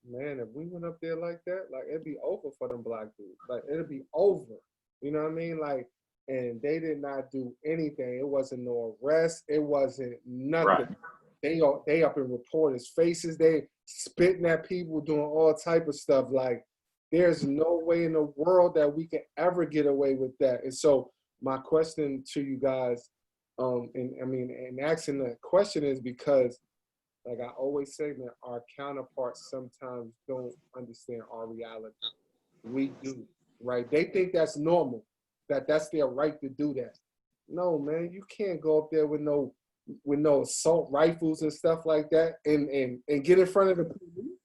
man, if we went up there like that, like it'd be over for them black dudes. Like it'd be over. You know what I mean? Like, and they did not do anything. It wasn't no arrest. It wasn't nothing. Right. They up in reporters' faces. They spitting at people, doing all type of stuff. Like, there's no way in the world that we can ever get away with that. And so my question to you guys, and asking the question is because, like I always say, man, our counterparts sometimes don't understand our reality. We do, right? They think that's normal, that's their right to do that. No, man, you can't go up there with no assault rifles and stuff like that and get in front of the police.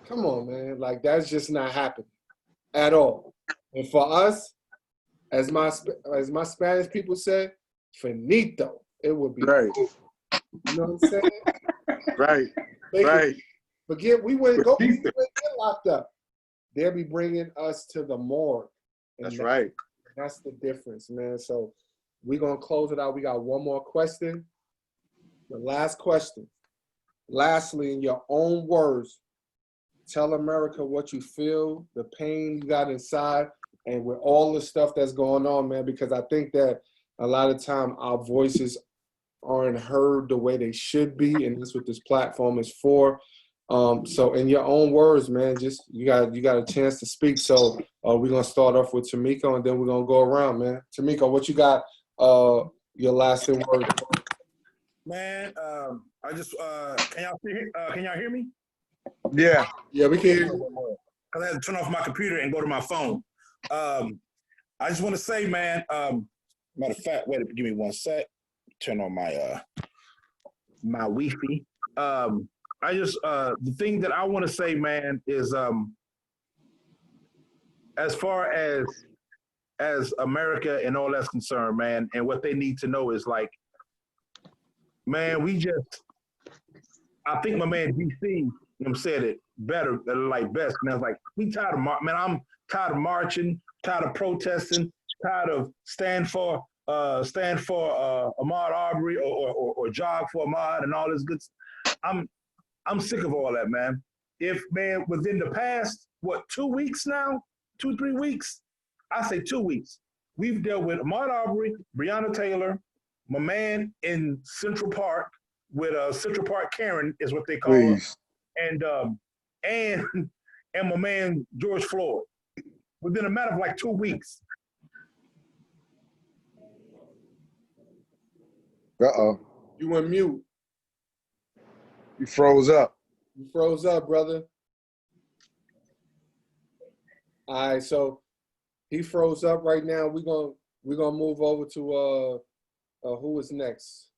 Come on, man, like that's just not happening at all. And for us, as my Spanish people say, finito. It would be Right. You know what I'm saying? Right. They Right. Forget we wouldn't get locked up. They'll be bringing us to the morgue. And That's right. That's the difference, man. So we're going to close it out. We got one more question. The last question. Lastly, in your own words, tell America what you feel, the pain you got inside, and with all the stuff that's going on, man, because I think that a lot of time our voices aren't heard the way they should be, and that's what this platform is for. So in your own words, man, just you got a chance to speak. So we're gonna start off with Tamiko, and then we're gonna go around, man. Tamiko, what you got? Your lasting word. Man, I just can y'all hear me? Yeah. Yeah, we can hear you. I had to turn off my computer and go to my phone. I just want to say, man. Matter of fact, wait, give me one sec. Turn on my my Wi-Fi. I just the thing that I want to say, man, is as far as America and all that's concerned, man, and what they need to know is like, man, I think my man DC said it better, like best, man. It's like, we tired of man, I'm tired of marching, tired of protesting, tired of stand for Ahmaud Arbery or jog for Ahmaud and all this good stuff. I'm sick of all that, man. If, man, within the past, 2 weeks now, 2-3 weeks, I say 2 weeks, we've dealt with Ahmaud Arbery, Breonna Taylor, my man in Central Park with Central Park Karen is what they call Please. her, and my man George Floyd. Within a matter of like 2 weeks. Uh-oh. You went mute. You froze up. You froze up, brother. All right, so he froze up right now. We're gonna move over to who is next?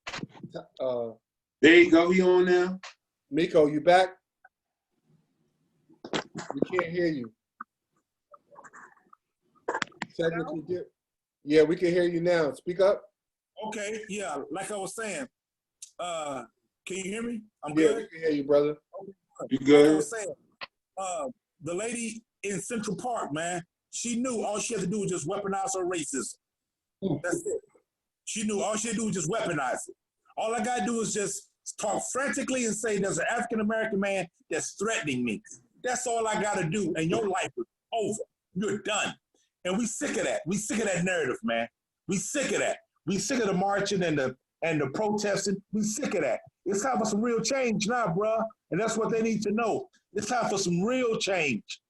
There you go. You on now? Miko, you back? We can't hear you. Technically, yeah, we can hear you now. Speak up. Okay, yeah, like I was saying, can you hear me? I'm Yeah, good. we can hear you, brother. You Like I good? was saying, the lady in Central Park, man, she knew all she had to do was just weaponize her racism. That's it. She knew all she had to do was just weaponize it. All I gotta do is just talk frantically and say there's an African-American man that's threatening me. That's all I gotta do, and your life is over. You're done. And we sick of that. We sick of that narrative, man. We sick of that. We sick of the marching and the protesting. We sick of that. It's time for some real change now, bruh. And that's what they need to know. It's time for some real change.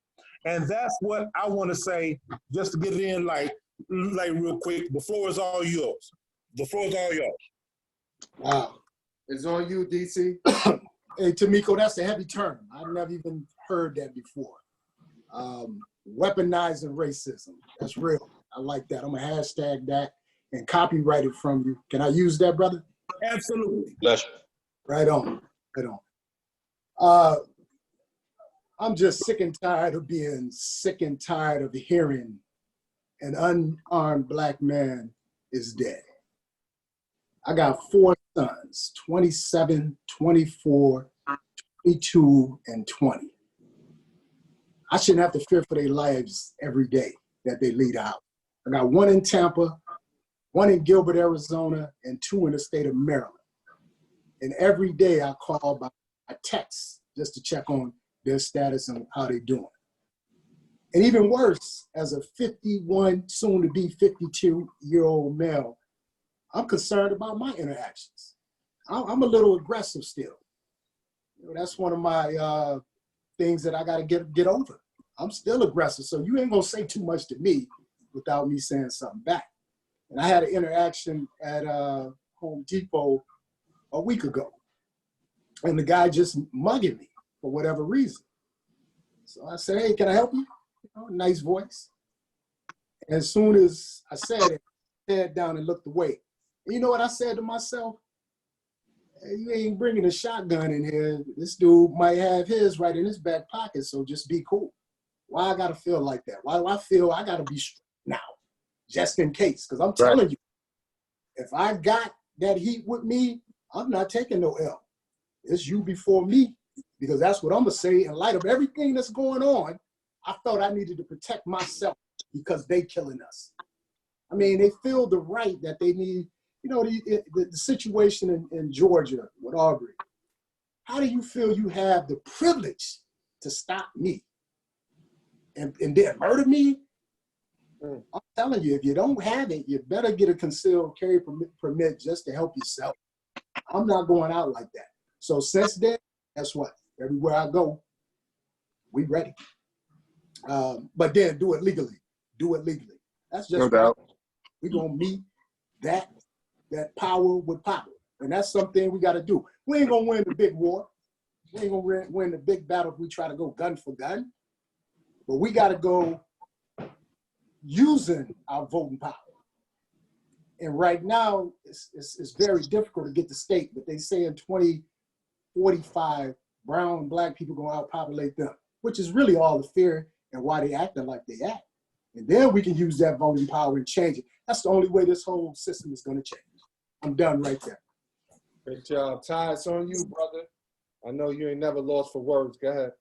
And that's what I want to say, just to get it in like real quick. The floor is all yours. The floor is all yours. Wow. It's on you, DC. Hey, Tamiko, that's a heavy term. I've never even heard that before. Weaponizing racism. That's real. I like that. I'm going to hashtag that and copyright it from you. Can I use that, brother? Absolutely. Bless you. Right on. Right on. I'm just sick and tired of being sick and tired of hearing an unarmed black man is dead. I got 4 sons, 27, 24, 22, and 20. I shouldn't have to fear for their lives every day that they lead out. I got 1 in Tampa, one in Gilbert, Arizona, and 2 in the state of Maryland. And every day I call by a text just to check on their status and how they're doing. And even worse, as a 51, soon to be 52-year-old male, I'm concerned about my interactions. I'm a little aggressive still. You know, that's one of my things that I got to get over. I'm still aggressive, so you ain't gonna say too much to me without me saying something back. And I had an interaction at Home Depot a week ago, and the guy just mugging me for whatever reason. So I said, "Hey, can I help you?" You know, nice voice. And as soon as I said it, head down and looked away. And you know what I said to myself? Hey, you ain't bringing a shotgun in here. This dude might have his right in his back pocket, so just be cool. Why I gotta feel like that? Why do I feel I gotta be now, just in case? Because I'm telling you, if I got that heat with me, I'm not taking no L. It's you before me, because that's what I'm gonna say. In light of everything that's going on, I felt I needed to protect myself because they killing us. I mean, they feel the right that they need. You know, the situation in Georgia with Aubrey. How do you feel you have the privilege to stop me and then murder me? I'm telling you, if you don't have it, you better get a concealed carry permit just to help yourself. I'm not going out like that. So since then, guess what? Everywhere I go, we ready. But then do it legally. Do it legally. That's just No doubt. we're gonna meet that power with power. And that's something we gotta do. We ain't gonna win the big war. We ain't gonna win the big battle if we try to go gun for gun. But we gotta go using our voting power. And right now, it's very difficult to get the state, but they say in 2045, brown and black people gonna outpopulate them, which is really all the fear and why they acting like they act. And then we can use that voting power and change it. That's the only way this whole system is gonna change. I'm done right there. Great job. Ty, it's on you, brother. I know you ain't never lost for words. Go ahead.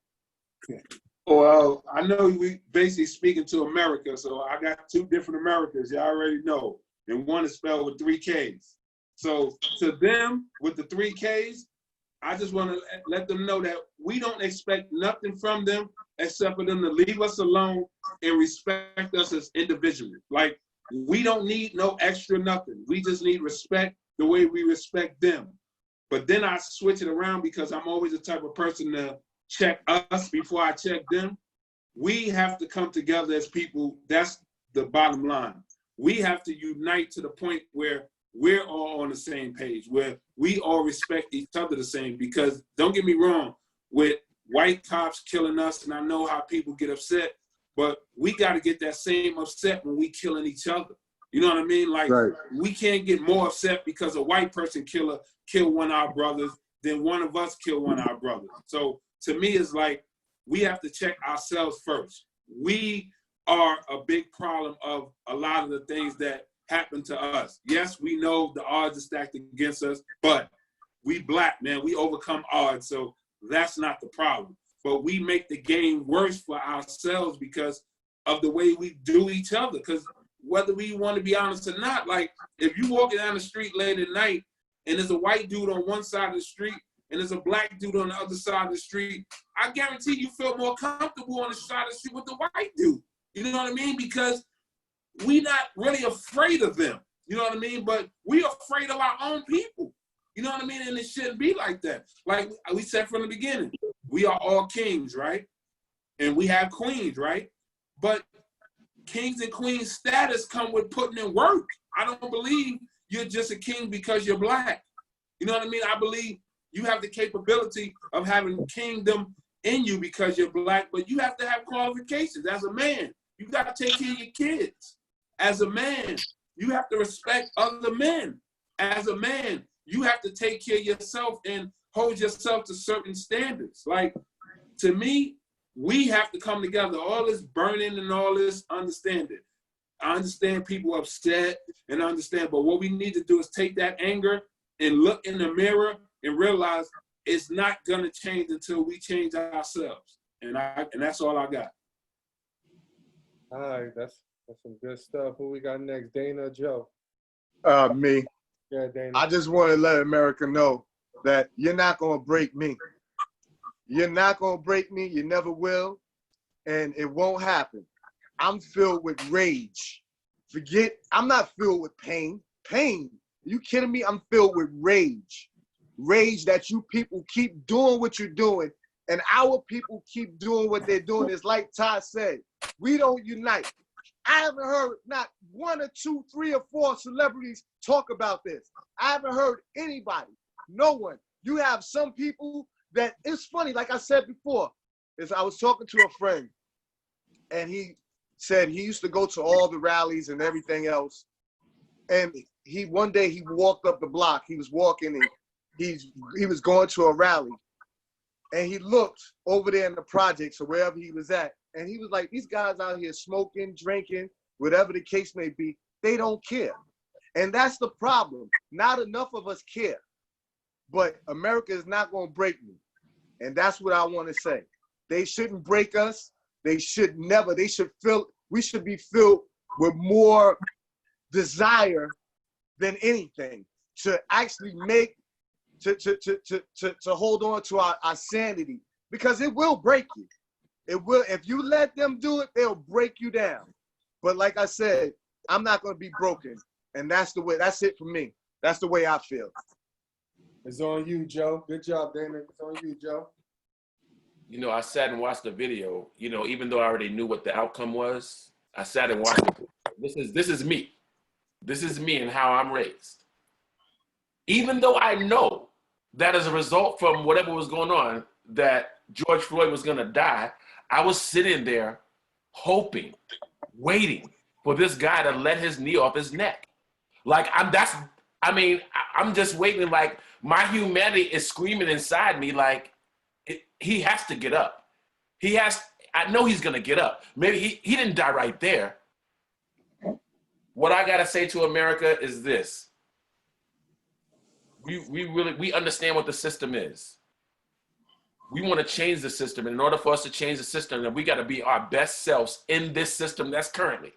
Well, I know we basically speaking to America, so I got 2 different Americas, you already know. And one is spelled with 3 Ks. So to them, with the 3 Ks, I just want to let them know that we don't expect nothing from them except for them to leave us alone and respect us as individuals. Like, we don't need no extra nothing. We just need respect the way we respect them. But then I switch it around because I'm always the type of person to check us before I check them. We have to come together as people. That's the bottom line. We have to unite to the point where we're all on the same page, where we all respect each other the same. Because don't get me wrong, with white cops killing us, and I know how people get upset, but we got to get that same upset when we killing each other. You know what I mean? Like, we can't get more upset because a white person kill one of our brothers than one of us kill one of our brothers. So to me, it's like, we have to check ourselves first. We are a big problem of a lot of the things that happen to us. Yes, we know the odds are stacked against us, but we black, man, we overcome odds, so that's not the problem. But we make the game worse for ourselves because of the way we do each other. Because whether we want to be honest or not, like, if you walking down the street late at night and there's a white dude on one side of the street and there's a black dude on the other side of the street, I guarantee you feel more comfortable on the side of the street with the white dude. You know what I mean? Because we're not really afraid of them. You know what I mean? But we're afraid of our own people. You know what I mean? And it shouldn't be like that. Like we said from the beginning, we are all kings, right? And we have queens, right? But kings and queens status come with putting in work. I don't believe you're just a king because you're black. You know what I mean? I believe you have the capability of having kingdom in you because you're black, but you have to have qualifications. As a man, you got to take care of your kids. As a man, you have to respect other men. As a man, you have to take care of yourself and hold yourself to certain standards. Like, to me, we have to come together. All this burning and all this understanding. I understand people upset and understand, but what we need to do is take that anger and look in the mirror and realize it's not gonna change until we change ourselves. And that's all I got. All right, that's some good stuff. Who we got next, Dana or Joe? Me. Yeah, Dana. I just want to let America know that you're not going to break me. You're not going to break me. You never will. And it won't happen. I'm filled with rage. I'm not filled with pain. Pain. Are you kidding me? I'm filled with rage. Rage that you people keep doing what you're doing, and our people keep doing what they're doing. It's like Todd said, we don't unite. I haven't heard not 1 or 2, 3 or 4 celebrities talk about this. I haven't heard anybody, no one. You have some people that, it's funny, like I said before, I was talking to a friend, and he said he used to go to all the rallies and everything else. And one day he walked up the block. He was walking and he was going to a rally. And he looked over there in the projects or wherever he was at. And he was like, these guys out here smoking, drinking, whatever the case may be, they don't care. And that's the problem. Not enough of us care. But America is not going to break me. And that's what I want to say. They shouldn't break us. They should never. We should be filled with more desire than anything to actually to hold on to our sanity, because it will break you. It will. If you let them do it, they'll break you down. But like I said, I'm not going to be broken. And that's the way. That's it for me. That's the way I feel. It's on you, Joe. Good job, Dana. It's on you, Joe. You know, I sat and watched the video. You know, even though I already knew what the outcome was, I sat and watched it. This is me. This is me and how I'm raised. Even though I know that as a result from whatever was going on, that George Floyd was going to die, I was sitting there hoping, waiting for this guy to let his knee off his neck. Like, I'm just waiting. Like, my humanity is screaming inside me, like, he has to get up. I know he's going to get up. Maybe he didn't die right there. What I got to say to America is this. We understand what the system is. We want to change the system. And in order for us to change the system, then we got to be our best selves in this system that's currently.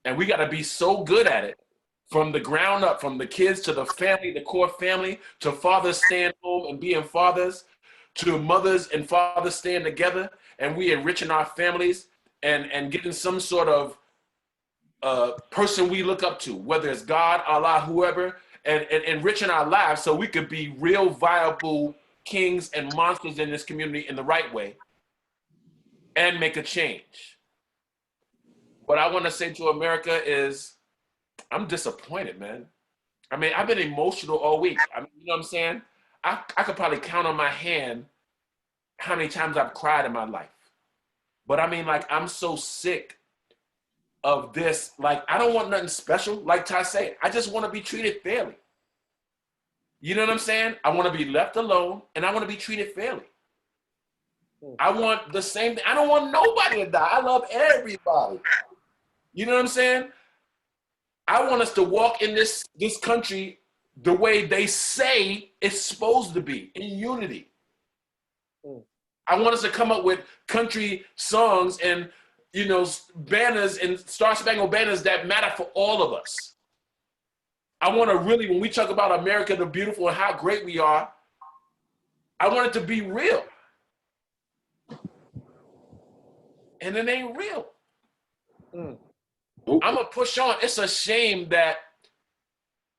And we got to be so good at it from the ground up, from the kids to the family, the core family, to fathers staying home and being fathers, to mothers and fathers staying together, and we enriching our families and getting some sort of person we look up to, whether it's God, Allah, whoever, and enriching our lives so we could be real viable kings and monsters in this community in the right way and make a change. What I want to say to America is, I'm disappointed, man. I mean, I've been emotional all week. I mean, you know what I'm saying? I could probably count on my hand how many times I've cried in my life. But I mean, like, I'm so sick of this. Like, I don't want nothing special. Like Ty said, I just want to be treated fairly. You know what I'm saying? I want to be left alone, and I want to be treated fairly. I want the same thing. I don't want nobody to die. I love everybody. You know what I'm saying? I want us to walk in this country the way they say it's supposed to be, in unity. I want us to come up with country songs and, you know, banners and Star Spangled Banners that matter for all of us. I want to really, when we talk about America the Beautiful and how great we are, I want it to be real. And it ain't real. I'm going to push on. It's a shame that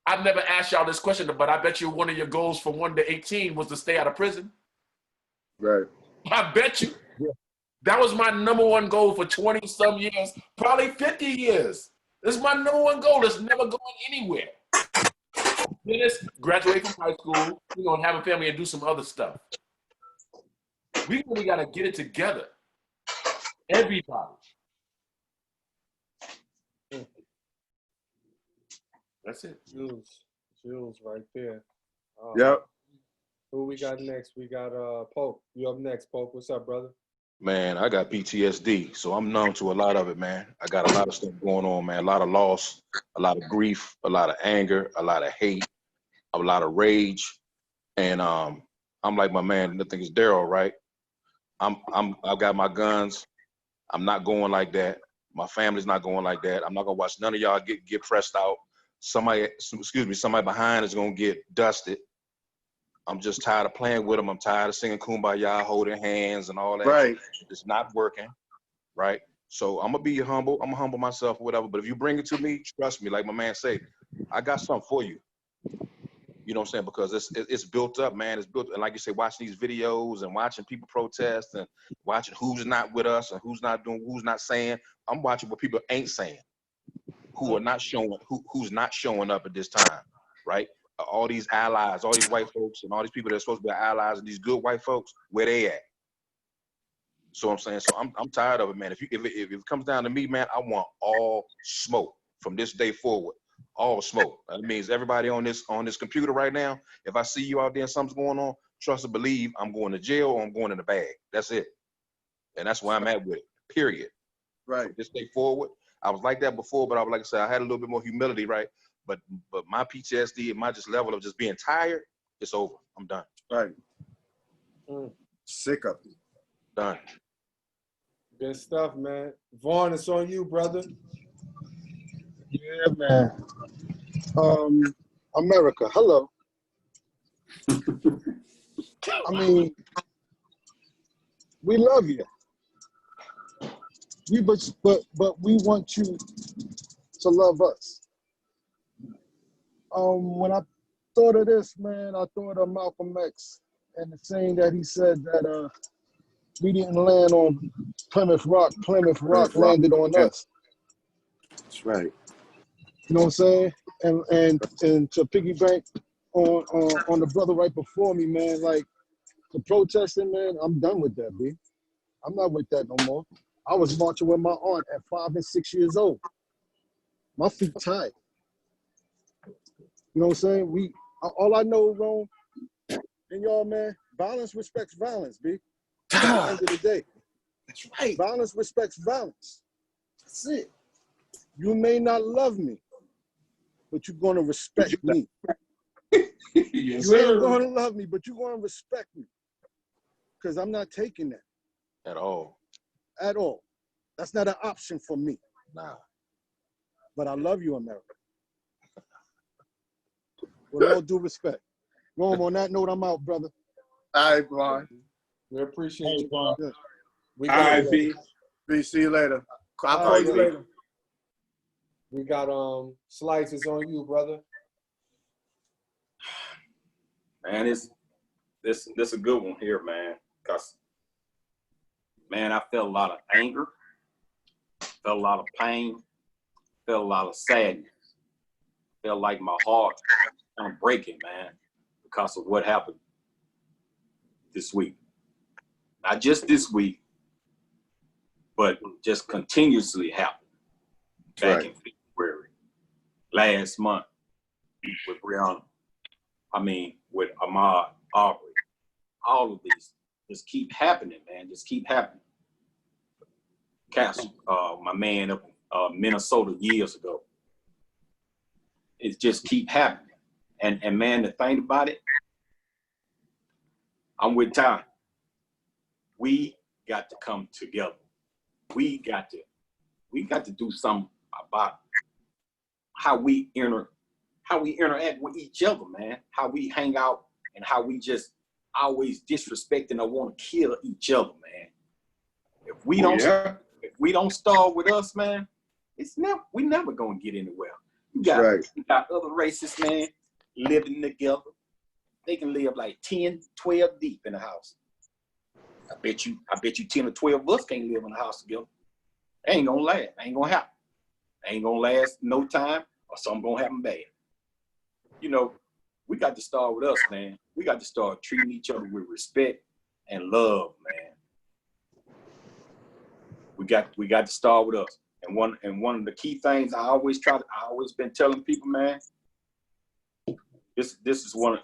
I've never asked y'all this question, but I bet you one of your goals from 1 to 18 was to stay out of prison. Right. I bet you. Yeah. That was my #1 goal for 20 some years, probably 50 years. This is my #1 goal. It's never going anywhere. Then it's graduate from high school, you know, and have a family and do some other stuff. We really got to get it together. Everybody. That's it. Jules right there. Yep. Who we got next? We got Pope. You up next, Pope. What's up, brother? Man, I got PTSD, so I'm numb to a lot of it, man. I got a lot of stuff going on, man. A lot of loss, a lot of grief, a lot of anger, a lot of hate, a lot of rage. And I'm like my man, I think it's Daryl, right? I've got my guns. I'm not going like that. My family's not going like that. I'm not gonna watch none of y'all get pressed out. somebody behind is gonna get dusted. I'm just tired of playing with them. I'm tired of singing Kumbaya, holding hands and all that. Right. It's not working, right? So I'm gonna be humble. I'm gonna humble myself or whatever. But if you bring it to me, trust me, like my man say, I got something for you. You know what I'm saying? Because it's built up, man. It's built, and like you say, watching these videos and watching people protest and watching who's not with us and who's not doing, who's not saying. I'm watching what people ain't saying, who are not showing, who's not showing up at this time, right? All these allies, all these white folks, and all these people that are supposed to be allies, and these good white folks, where they at? So I'm saying, so I'm tired of it, man. If it comes down to me, man, I want all smoke from this day forward. All smoke. That means everybody on this computer right now. If I see you out there and something's going on, trust and believe I'm going to jail or I'm going in the bag. That's it. And that's where I'm at with it. Period. Right. From this day forward, I was like that before, but I was like I said, I had a little bit more humility, right? But my PTSD and my just level of just being tired, it's over. I'm done. Right. Sick of it. Done. Good stuff, man. Vaughn, it's on you, brother. Yeah, man. America, hello. I mean, we love you. But we want you to love us. When I thought of this, man, I thought of Malcolm X and the saying that he said that we didn't land on Plymouth Rock landed on us. That's right. You know what I'm saying? And to piggyback on the brother right before me, man, like the protesting, man, I'm done with that, B. I'm not with that no more. I was marching with my aunt at 5 and 6 years old. My feet tired. You know what I'm saying? All I know, Rome, and y'all, man, violence respects violence, B. At the end of the day. That's right. Violence respects violence. That's it. You may not love me, but you're gonna respect me. Yes, You ain't sir. gonna love me, but you're gonna respect me. Because I'm not taking that. At all. At all. That's not an option for me. Nah. But I love you, America. With all due respect. Rome, on that note, I'm out, brother. All right, Vaughn. We appreciate you. Vaughn. Yeah. We All got, right, B. B, see you later. I'll All call right, you B. later. we got Slice is on you, brother. Man, this a good one here, man. Cause man, I felt a lot of anger, felt a lot of pain, felt a lot of sadness. Felt like my heart kind of breaking, man, because of what happened this week. Not just this week, but just continuously happened back in February, last month with Brianna. I mean, with Ahmaud Arbery. All of these just keep happening, man. Just keep happening. Cass, my man up in Minnesota years ago. It just keep happening. And man, the thing about it, I'm with Ty. We got to come together. We got to do something about how we interact with each other, man. How we hang out and how we just always disrespecting or want to kill each other, man. If we don't start with us, man, we never gonna get anywhere. You got other races, man, living together. They can live like 10, 12 deep in a house. I bet you 10 or 12 of us can't live in a house together. It ain't gonna last. Ain't gonna happen. Ain't gonna last no time, or something gonna happen bad. You know, we got to start with us, man. We got to start treating each other with respect and love, man. We got to start with us. And one of the key things I always been telling people, man. This is one of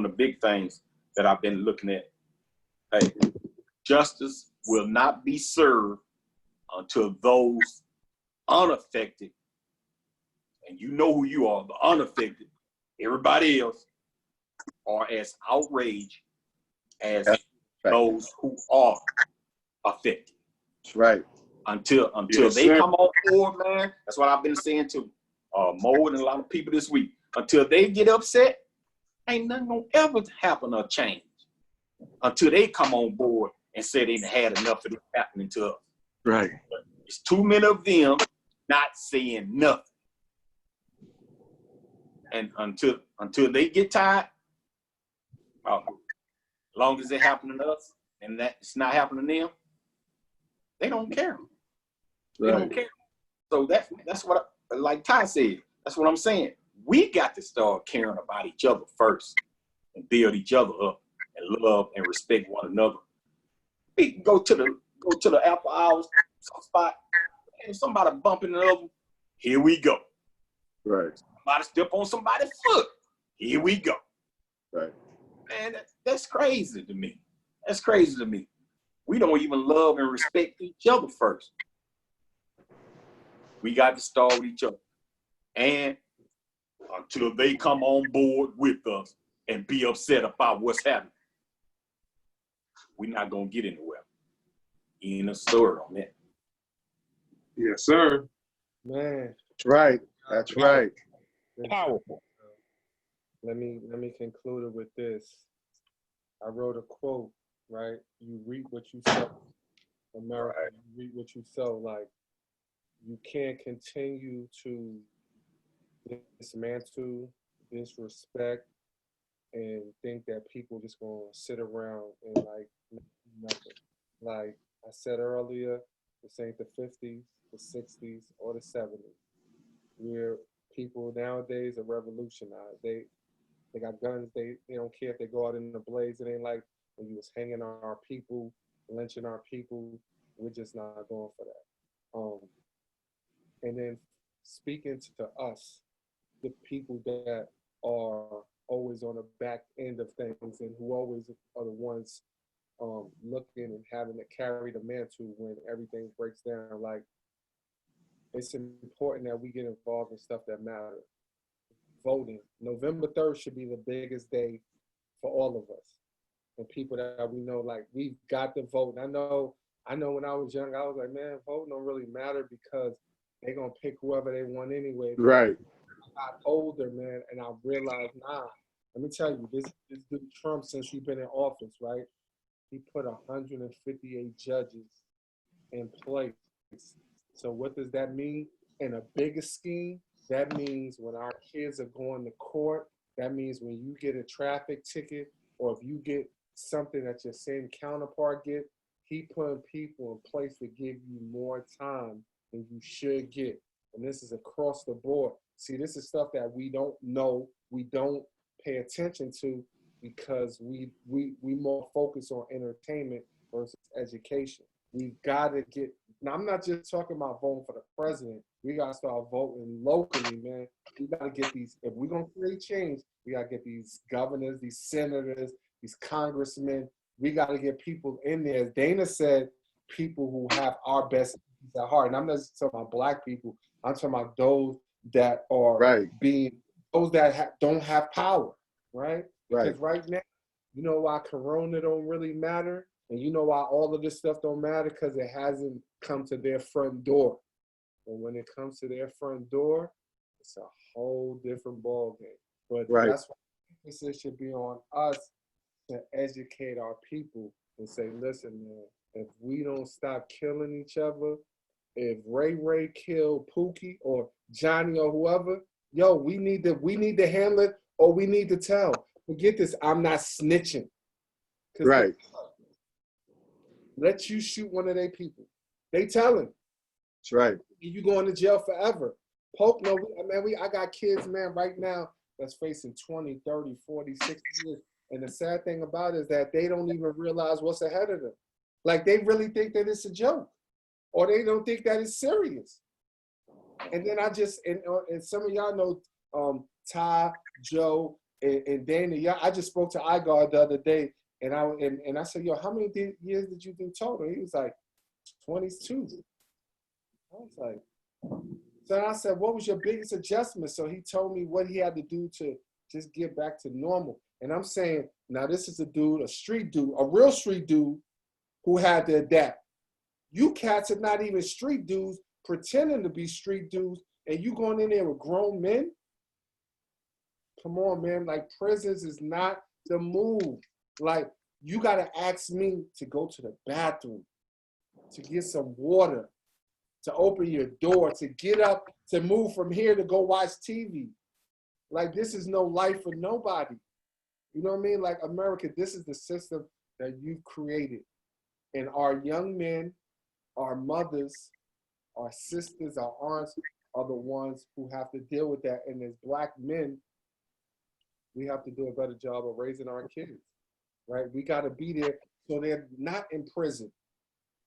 the big things that I've been looking at. Hey, justice will not be served until those unaffected, and you know who you are, the unaffected, everybody else are as outraged as those who are affected. That's right. Until Yes, they sir. come on board, man. That's what I've been saying to more than a lot of people this week. Until they get upset, ain't nothing gonna ever happen or change. Until they come on board and say they had enough of it happening to us. Right. It's too many of them not saying nothing. And until they get tired, as long as it happening to us and that it's not happening to them, they don't care. They don't care. So that's what, like Ty said, that's what I'm saying. We got to start caring about each other first and build each other up and love and respect one another. We can go to the Apple Hours spot and somebody bumping another. Here we go. Right. Somebody step on somebody's foot. Here we go. Right. Man, that's crazy to me. That's crazy to me. We don't even love and respect each other first. We got to start with each other. And until they come on board with us and be upset about what's happening, we're not going to get anywhere. In a story on that. Yes, sir. Man. That's right. That's right. Powerful. Let me conclude it with this. I wrote a quote, right? You reap what you sow. America, you reap what you sow. Like, you can't continue to dismantle, disrespect, and think that people just gonna sit around and like nothing. Like I said earlier, this ain't the 50s, the 60s, or the 70s. Where people nowadays are revolutionized. They got guns. They don't care if they go out in the blaze. It ain't like when you was hanging on our people, lynching our people. We're just not going for that. And then speaking to us, the people that are always on the back end of things and who always are the ones looking and having to carry the mantle when everything breaks down. Like, it's important that we get involved in stuff that matters. Voting. November 3rd should be the biggest day for all of us. And people that we know, like, we've got to vote. And I know when I was young, I was like, man, voting don't really matter because they're going to pick whoever they want anyway. Right. I got older, man, and I realized, let me tell you, this dude Trump, since he's been in office, right? He put 158 judges in place. So what does that mean? In a bigger scheme, that means when our kids are going to court, that means when you get a traffic ticket or if you get something that your same counterpart get, he putting people in place to give you more time than you should get. And this is across the board. See, this is stuff that we don't know, we don't pay attention to because we more focus on entertainment versus education. We've got to get, now I'm not just talking about voting for the president. We got to start voting locally, man. We got to get these, if we're going to create change, we got to get these governors, these senators, these congressmen. We got to get people in there. As Dana said, people who have our best interests at heart. And I'm not just talking about black people. I'm talking about those that are those that don't have power, right? Because right now, you know why Corona don't really matter? And you know why all of this stuff don't matter? Because it hasn't come to their front door. And when it comes to their front door, it's a whole different ballgame. But that's why emphasis should be on us to educate our people and say, listen, man, if we don't stop killing each other, if Ray killed Pookie or Johnny or whoever, yo, we need to handle it or we need to tell. Forget this, I'm not snitching. Right. Let you shoot one of their people. They tell him. That's right. You going to jail forever. Pope, no, I got kids, man, right now that's facing 20, 30, 40, 60 years. And the sad thing about it is that they don't even realize what's ahead of them. Like, they really think that it's a joke. Or they don't think that it's serious. And then and some of y'all know Ty, Joe, and Dana. I just spoke to iGuard the other day, and I said, yo, how many years did you do total? He was like, 22. I was like, so I said, what was your biggest adjustment? So he told me what he had to do to just get back to normal. And I'm saying, now this is a dude, a street dude, a real street dude who had to adapt. You cats are not even street dudes pretending to be street dudes and you going in there with grown men? Come on, man. Like, prisons is not the move. Like, you got to ask me to go to the bathroom, to get some water, to open your door, to get up, to move from here to go watch TV. Like, this is no life for nobody. You know what I mean? Like, America, this is the system that you've created. And our young men, our mothers, our sisters, our aunts are the ones who have to deal with that. And as Black men, we have to do a better job of raising our kids, right? We got to be there so they're not in prison.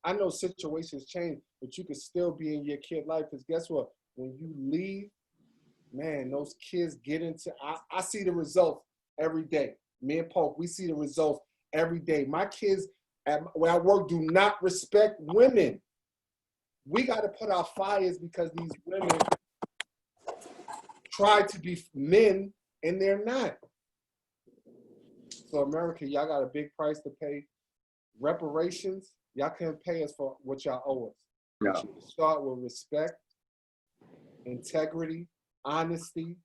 I know situations change, but you can still be in your kid life, because guess what? When you leave, man, those kids get into, I see the results every day. Me and Pope, we see the results every day. My kids where I work do not respect women. We got to put out fires because these women try to be men and they're not. So America, y'all got a big price to pay. Reparations, y'all can't pay us for what y'all owe us. No. You should start with respect, integrity, honesty,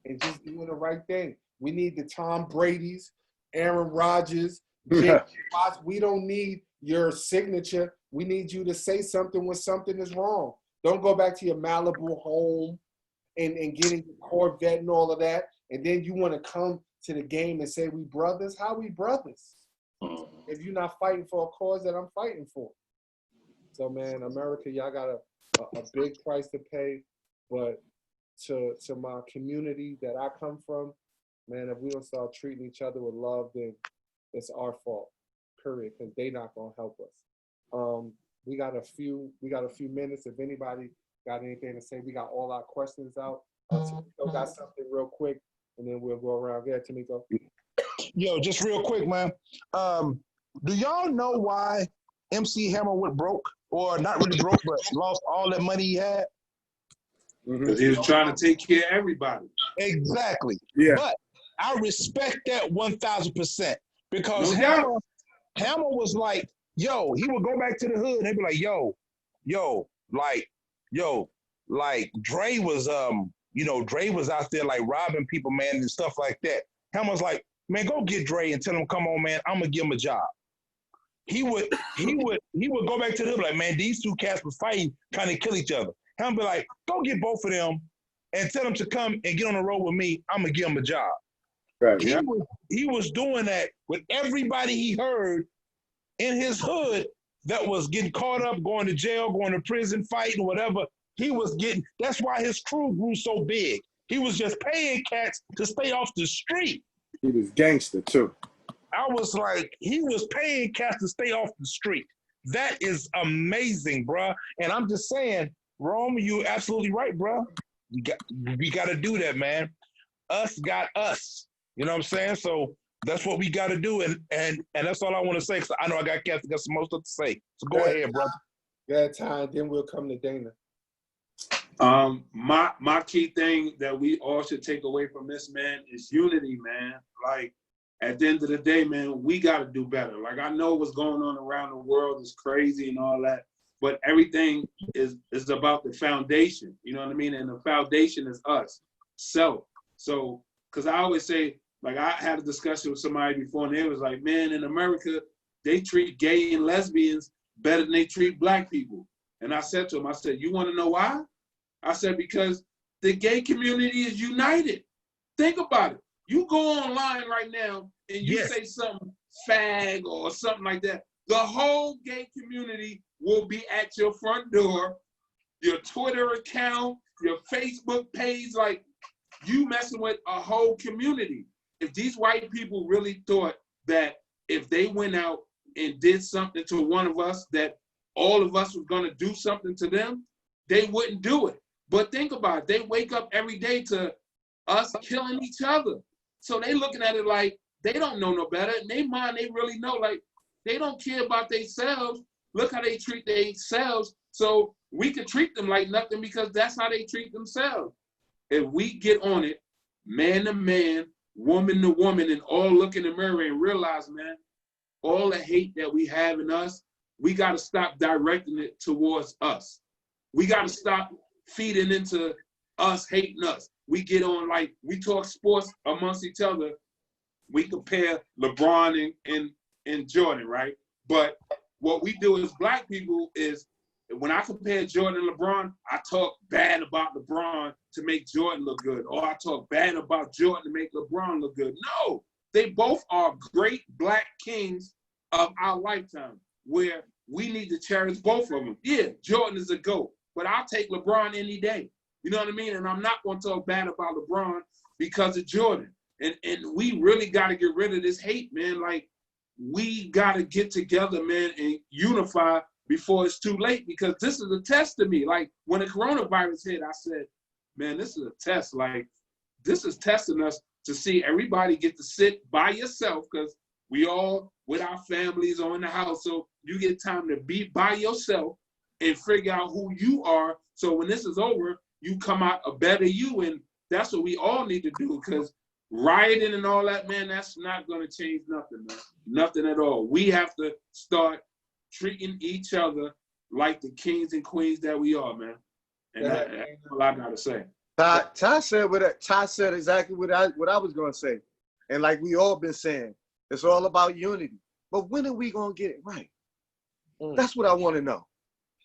and just doing the right thing. We need the Tom Brady's, Aaron Rodgers, Jake Watts. We don't need your signature. We need you to say something when something is wrong. Don't go back to your Malibu home and getting the Corvette and all of that. And then you want to come to the game and say we brothers? How we brothers? If you're not fighting for a cause that I'm fighting for. So man, America, y'all got a big price to pay. But to my community that I come from, man, if we don't start treating each other with love, then it's our fault, period, because they not gonna help us. We got a few minutes. If anybody got anything to say, we got all our questions out. Tamiko got something real quick, and then we'll go around. Yeah, Tamiko. Yo, just real quick, man. Do y'all know why MC Hammer went broke? Or not really broke, but lost all that money he had? Because he was trying to take care of everybody. Exactly. Yeah. But I respect that 1,000%. Because No Hammer was like, yo, he would go back to the hood and he'd be like, like Dre was Dre was out there like robbing people, man, and stuff like that. Hammer's like, man, go get Dre and tell him, come on, man, I'm gonna give him a job. He would go back to the hood like, man, these two cats was fighting, trying to kill each other. Hammer be like, go get both of them and tell them to come and get on the road with me. I'm gonna give them a job. Right. He was doing that with everybody he heard in his hood that was getting caught up, going to jail, going to prison, fighting, whatever. He was getting, that's why his crew grew so big. He was just paying cats to stay off the street. He was gangster too. I was like, he was paying cats to stay off the street. That is amazing, bruh. And I'm just saying, Rome, you absolutely right, bruh. We got to do that, man. Us got us. You know what I'm saying? So that's what we got to do. And that's all I want to say, because I know I got cats that got some more stuff to say. So go ahead, brother. Yeah, time. Then we'll come to Dana. My key thing that we all should take away from this, man, is unity, man. Like, at the end of the day, man, we got to do better. Like, I know what's going on around the world is crazy and all that, but everything is about the foundation. You know what I mean? And the foundation is us, self. So, because I always say, like, I had a discussion with somebody before, and they was like, man, in America, they treat gay and lesbians better than they treat Black people. And I said to him, I said, you want to know why? I said, because the gay community is united. Think about it. You go online right now and you say something fag or something like that. The whole gay community will be at your front door, your Twitter account, your Facebook page. Like, you messing with a whole community. If these white people really thought that if they went out and did something to one of us, that all of us was gonna do something to them, they wouldn't do it. But think about it, they wake up every day to us killing each other. So they looking at it like they don't know no better. In their mind, they really know, like, they don't care about themselves. Look how they treat themselves. So we could treat them like nothing because that's how they treat themselves. If we get on it, man to man, woman to woman, and all look in the mirror and realize, man, all the hate that we have in us, we got to stop directing it towards us. We got to stop feeding into us hating us. We get on, like, we talk sports amongst each other. We compare LeBron and Jordan, right? But what we do as black people is, when I compare Jordan and LeBron, I talk bad about LeBron to make Jordan look good, or I talk bad about Jordan to make LeBron look good. No, they both are great black kings of our lifetime, where we need to cherish both of them. Yeah, Jordan is a GOAT, but I'll take LeBron any day. You know what I mean? And I'm not going to talk bad about LeBron because of Jordan. And we really got to get rid of this hate, man. Like, we got to get together, man, and unify before it's too late, because this is a test to me. Like, when the coronavirus hit, I said, man, this is a test. Like, this is testing us to see everybody get to sit by yourself, because we all with our families or in the house. So you get time to be by yourself and figure out who you are. So when this is over, you come out a better you. And that's what we all need to do, because rioting and all that, man, that's not going to change nothing, man. Nothing at all. We have to start treating each other like the kings and queens that we are, man. And that's all I got to say. Ty said exactly what I was going to say. And like we all been saying, it's all about unity. But when are we going to get it right? That's what I want to know.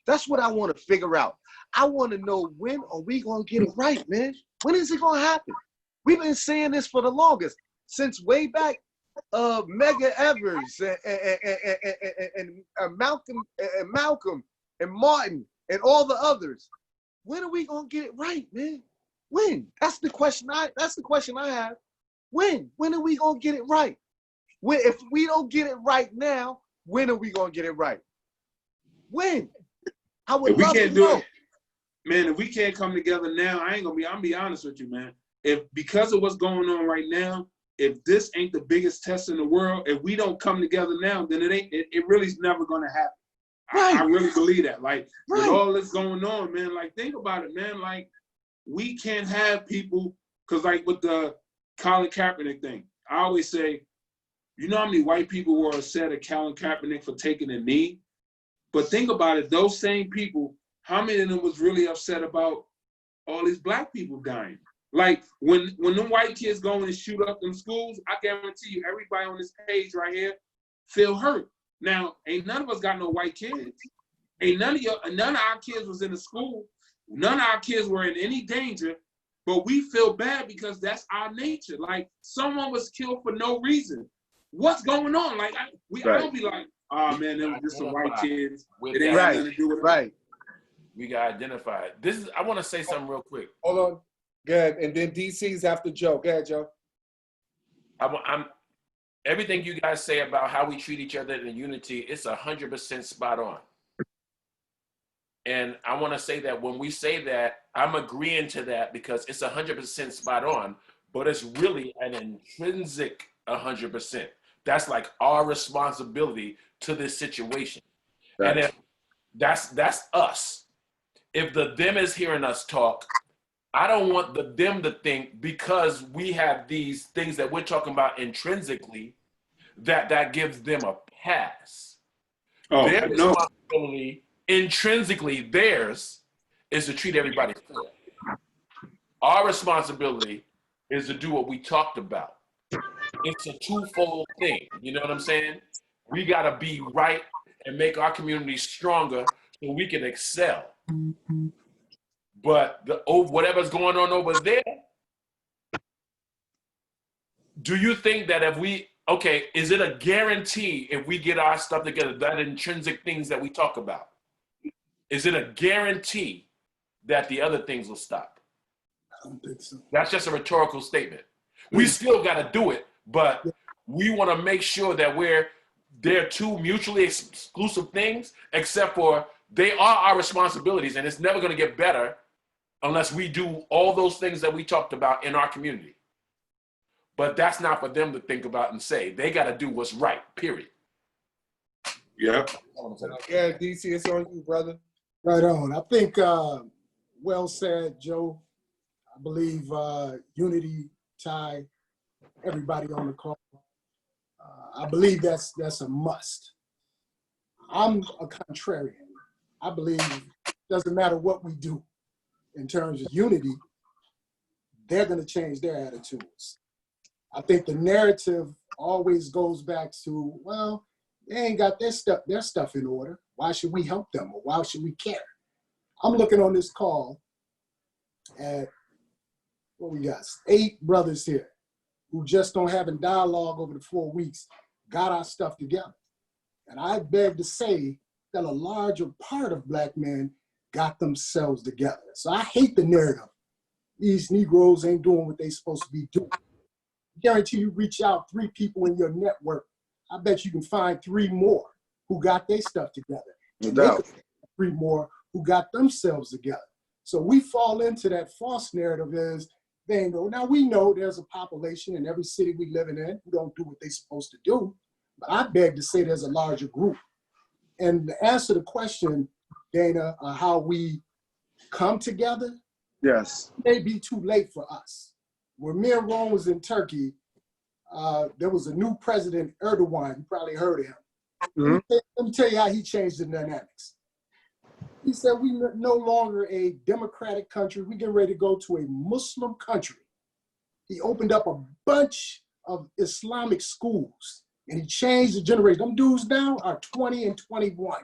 That's what I want to figure out. I want to know, when are we going to get it right, man? When is it going to happen? We've been saying this for the longest, since way back Medgar Evers and Malcolm and Martin and all the others. When are we gonna get it right, man? When? That's the question I have. When? When are we gonna get it right? When? If we don't get it right now, when are we gonna get it right? When? I would love to know. Man, if we can't come together now, I'm be honest with you, man. If because of what's going on right now, if this ain't the biggest test in the world, if we don't come together now, then it really is never gonna happen. Right. I really believe that. Like, with all this going on, man, like, think about it, man. Like, we can't have people, because like with the Colin Kaepernick thing, I always say, you know how many white people were upset at Colin Kaepernick for taking a knee? But think about it, those same people, how many of them was really upset about all these black people dying? Like, when them white kids go and shoot up them schools, I guarantee you everybody on this page right here feel hurt. Now, ain't none of us got no white kids. Ain't none of our kids was in the school. None of our kids were in any danger, but we feel bad because that's our nature. Like, someone was killed for no reason. What's going on? Like, I don't be like, oh man, there was just some white kids. It ain't got nothing to do with it. Right. We got identified. I want to say something real quick. Hold on. Good. And then DC's after Joe. Go ahead, Joe. Everything you guys say about how we treat each other in unity, it's 100% spot on. And I want to say that when we say that, I'm agreeing to that because it's 100% spot on, but it's really an intrinsic 100%. That's like our responsibility to this situation. Right. And if that's us. If the them is hearing us talk, I don't want the them to think because we have these things that we're talking about intrinsically that gives them a pass. Oh, their responsibility, intrinsically theirs, is to treat everybody fair. Our responsibility is to do what we talked about. It's a twofold thing. You know what I'm saying? We got to be right and make our community stronger so we can excel. But whatever's going on over there, do you think that is it a guarantee if we get our stuff together, that intrinsic things that we talk about, is it a guarantee that the other things will stop? I don't think so. That's just a rhetorical statement. We still got to do it, but we want to make sure that they're two mutually exclusive things, except for they are our responsibilities, and it's never going to get better unless we do all those things that we talked about in our community. But that's not for them to think about and say. They got to do what's right, period. Yeah. Yeah, DC, it's on you, brother. Right on. I think, well said, Joe. I believe unity, Ty, everybody on the call. I believe that's a must. I'm a contrarian. I believe it doesn't matter what we do in terms of unity. they're going to change their attitudes. I think the narrative always goes back to, well, they ain't got their stuff in order. Why should we help them, or why should we care? I'm looking on this call at, what we got, 8 brothers here who just don't have a dialogue over the 4 weeks, got our stuff together. And I beg to say that a larger part of Black men got themselves together. So I hate the narrative. These Negroes ain't doing what they supposed to be doing. Guarantee you reach out 3 people in your network, I bet you can find 3 more who got their stuff together. No And doubt. they could find 3 more who got themselves together. So we fall into that false narrative as they know. Now we know there's a population in every city we living in who don't do what they're supposed to do. But I beg to say there's a larger group. And to answer the question, Dana, how we come together, Yes. it may be too late for us. When me and Ron was in Turkey, there was a new president, Erdogan. You probably heard of him. Mm-hmm. Let me tell you how he changed the dynamics. He said, we no longer a democratic country. We get ready to go to a Muslim country. He opened up a bunch of Islamic schools, and he changed the generation. Them dudes now are 20 and 21.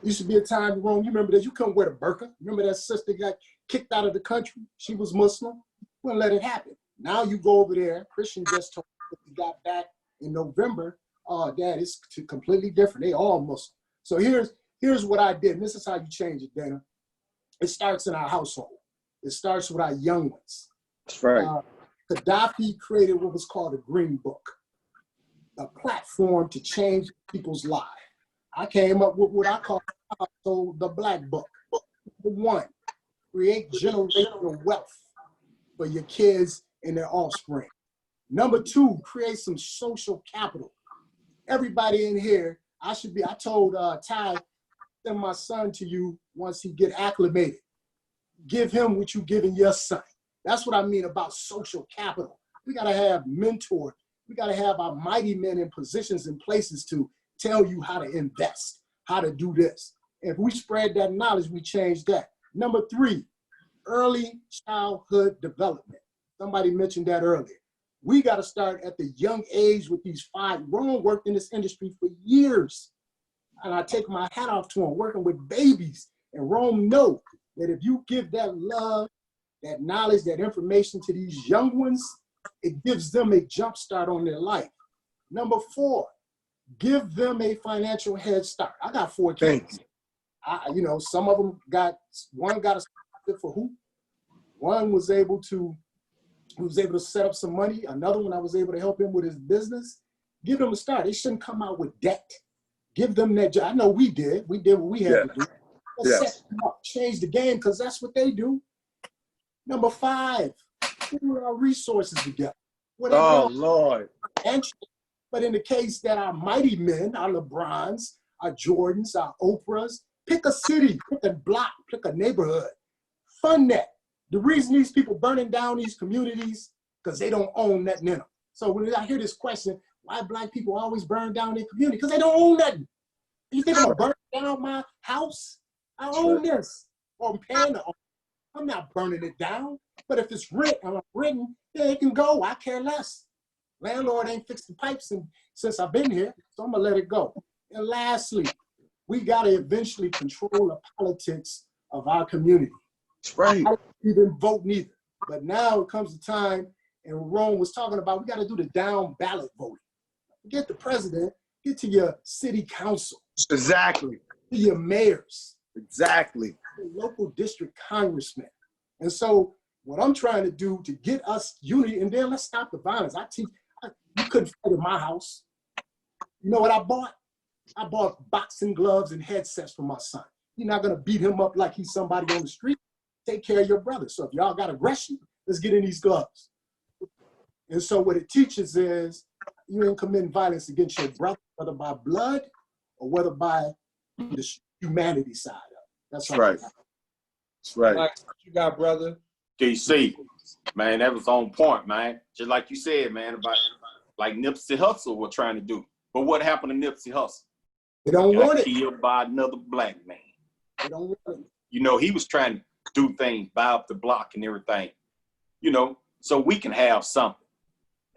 Used to be a time in Rome, you remember that you couldn't wear the burqa. Remember that sister got kicked out of the country? She was Muslim. Wouldn't let it happen. Now you go over there, Christian just told me he got back in November. Oh, Dad, it's completely different. They all Muslim. So here's what I did. And this is how you change it, Dana. It starts in our household. It starts with our young ones. That's right. Gaddafi created what was called a Green Book, a platform to change people's lives. I came up with what I call the Black Book. Number 1, create generational wealth for your kids and their offspring. Number 2, create some social capital. Everybody in here, I told Ty, send my son to you once he get acclimated. Give him what you giving your son. That's what I mean about social capital. We gotta have mentors. We gotta have our mighty men in positions and places to tell you how to invest, how to do this. If we spread that knowledge, we change that. Number 3, early childhood development. Somebody mentioned that earlier. We got to start at the young age with these 5. Ron worked in this industry for years. And I take my hat off to him, working with babies. And Ron know that if you give that love, that knowledge, that information to these young ones, it gives them a jump start on their life. Number 4, give them a financial head start. I got 4 kids. Some of them one got a scholarship for hoop. One was able to set up some money. Another one, I was able to help him with his business. Give them a start. They shouldn't come out with debt. Give them that job. I know we did. We did what we had to do. Let's set them up, change the game, because that's what they do. Number 5, put our resources together. Oh, Lord. But in the case that our mighty men, our LeBrons, our Jordans, our Oprahs, pick a city, pick a block, pick a neighborhood. Fund that. The reason these people burning down these communities, because they don't own nothing in them. So when I hear this question, why Black people always burn down their community? Because they don't own nothing. You think I'm gonna burn down my house? I own this. Or I'm paying the owner. I'm not burning it down. But if it's rent, I'm renting, yeah, it can go. I care less. Landlord ain't fixed the pipes since I've been here, so I'm gonna let it go. And lastly, we gotta eventually control the politics of our community. That's right. I don't even vote neither. But now it comes a time, and Rome was talking about, we gotta do the down ballot voting. Get the president, get to your city council. Exactly. To your mayors. Exactly. Local district congressmen. And so what I'm trying to do to get us unity, and then let's stop the violence. You couldn't fight in my house. You know what I bought? I bought boxing gloves and headsets for my son. You're not gonna beat him up like he's somebody on the street. Take care of your brother. So if y'all got aggression, let's get in these gloves. And so what it teaches is you ain't committing violence against your brother, whether by blood or whether by the humanity side of it. That's right. That's right. What you got, brother? DC, man, that was on point, man. Just like you said, man, about like Nipsey Hussle was trying to do. But what happened to Nipsey Hussle? They don't want it. Killed by another Black man. They don't want it. You know, he was trying to do things, buy up the block and everything. you know, so we can have something.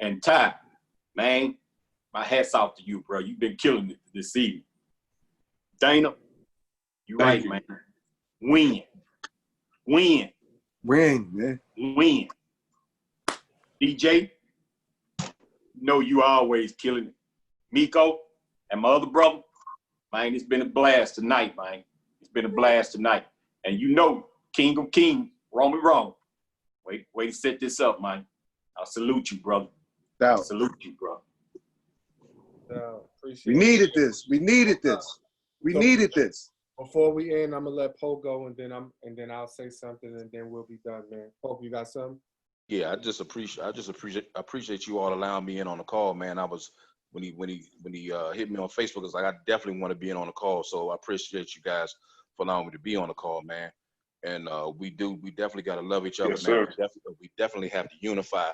And Ty, man, my hat's off to you, bro. You've been killing it this evening. Dana, you Thank right, you. man. Win. Win. Win, man. Win. DJ, know you always killing it. Miko and my other brother, man, it's been a blast tonight, man. It's been a blast tonight. And you know, King of Kings, Roman Rome. Wait to set this up, man. I salute you, brother. I salute you, bro. Appreciate We it. needed this. We needed this. We needed this. Before we end, I'm gonna let Poe go, and then I'll say something, and then we'll be done, man. Poe, you got something? Yeah, I appreciate you all allowing me in on the call, man. I was when he hit me on Facebook, it's like I definitely want to be in on the call. So I appreciate you guys for allowing me to be on the call, man. And we definitely got to love each other, Yes, man. sir. We definitely have to unify.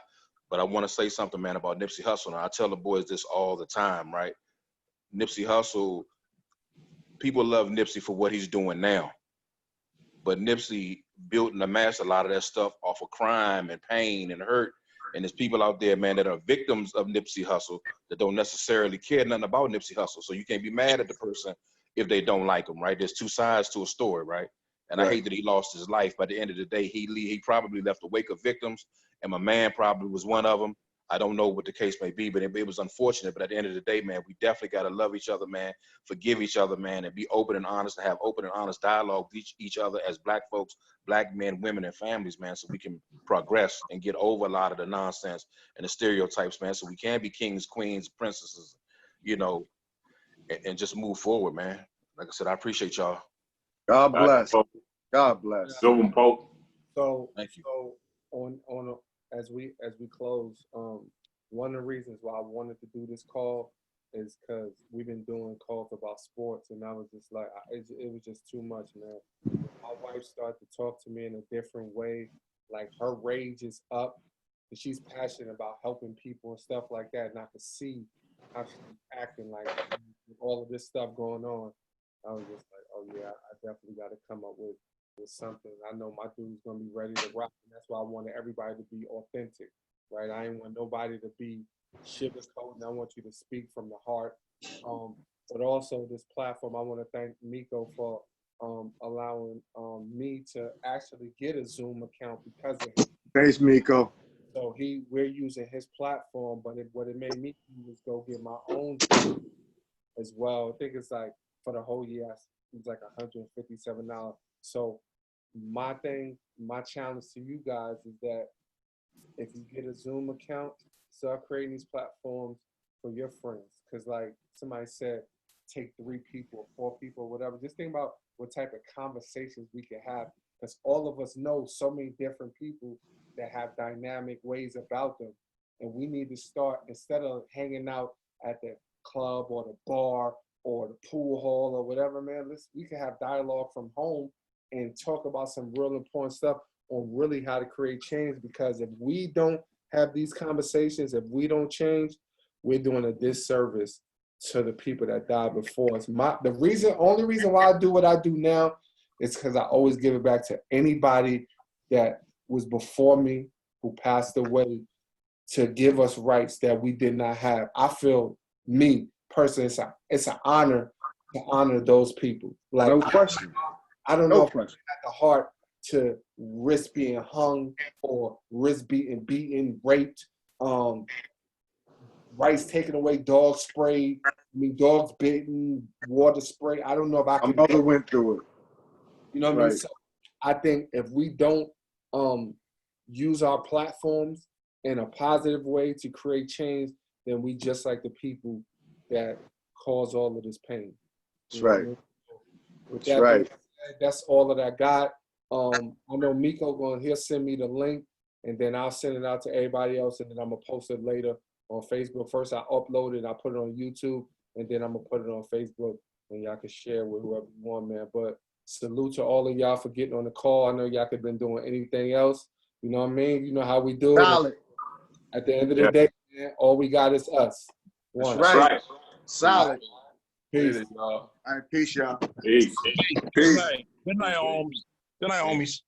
But I want to say something, man, about Nipsey Hussle. And I tell the boys this all the time, right? Nipsey Hussle, people love Nipsey for what he's doing now. But Nipsey built and amassed a lot of that stuff off of crime and pain and hurt. And there's people out there, man, that are victims of Nipsey Hussle that don't necessarily care nothing about Nipsey Hussle. So you can't be mad at the person if they don't like him, right? There's two sides to a story, right? And I hate that he lost his life. By the end of the day, he probably left a wake of victims, and my man probably was one of them. I don't know what the case may be, but it was unfortunate. But at the end of the day, man, we definitely got to love each other, man, forgive each other, man, and be open and honest, and have open and honest dialogue with each other as black folks, black men, women, and families, man, so we can progress and get over a lot of the nonsense and the stereotypes, man, so we can be kings, queens, princesses, you know, and just move forward, man. Like I said, I appreciate y'all. God bless. God bless. Good one, Pope. So, Thank you. So as we close, one of the reasons why I wanted to do this call is because we've been doing calls about sports, and I was just like, it was just too much, man. My wife started to talk to me in a different way. Like, her rage is up, and she's passionate about helping people and stuff like that. And I could see how she's acting like with all of this stuff going on. I was just like, oh yeah, I definitely got to come up with something. I know my dude's gonna be ready to rock, and that's why I wanted everybody to be authentic, right? I didn't want nobody to be sugarcoating. I want you to speak from the heart. But also this platform, I want to thank Miko for allowing me to actually get a Zoom account because of him. Thanks, Miko. So we're using his platform, but what it made me do was go get my own as well. I think it's like for the whole year, it's like $157. So my challenge to you guys is that if you get a Zoom account, start creating these platforms for your friends. Because like somebody said, take 3 people, 4 people, whatever. Just think about what type of conversations we can have. Because all of us know so many different people that have dynamic ways about them. And we need to start, instead of hanging out at the club or the bar or the pool hall or whatever, man, we can have dialogue from home and talk about some real important stuff on really how to create change. Because if we don't have these conversations, if we don't change, we're doing a disservice to the people that died before us. Only reason why I do what I do now is because I always give it back to anybody that was before me who passed away to give us rights that we did not have. I feel, me personally, it's an honor to honor those people. Like, No question. I don't No know if question. I had the heart to risk being hung or risk being beaten, raped, rights taken away, dogs sprayed, dogs bitten, water spray. I don't know if I could. My mother went through it. You know what I mean? Right. So I think if we don't use our platforms in a positive way to create change, then we just like the people that cause all of this pain. That's right. With That's that right. being said, that's all that I got. I know Miko he'll send me the link, and then I'll send it out to everybody else, and then I'm gonna post it later on Facebook. First, I upload it, I put it on YouTube, and then I'm gonna put it on Facebook, and y'all can share with whoever you want, man. But salute to all of y'all for getting on the call. I know y'all could have been doing anything else. You know what I mean? You know how we do it. Solid. At the end of the day, man, all we got is us. That's One. right. Solid. Peace. All right, peace, y'all. Peace. Good night. Good night, homies. Good night, homies.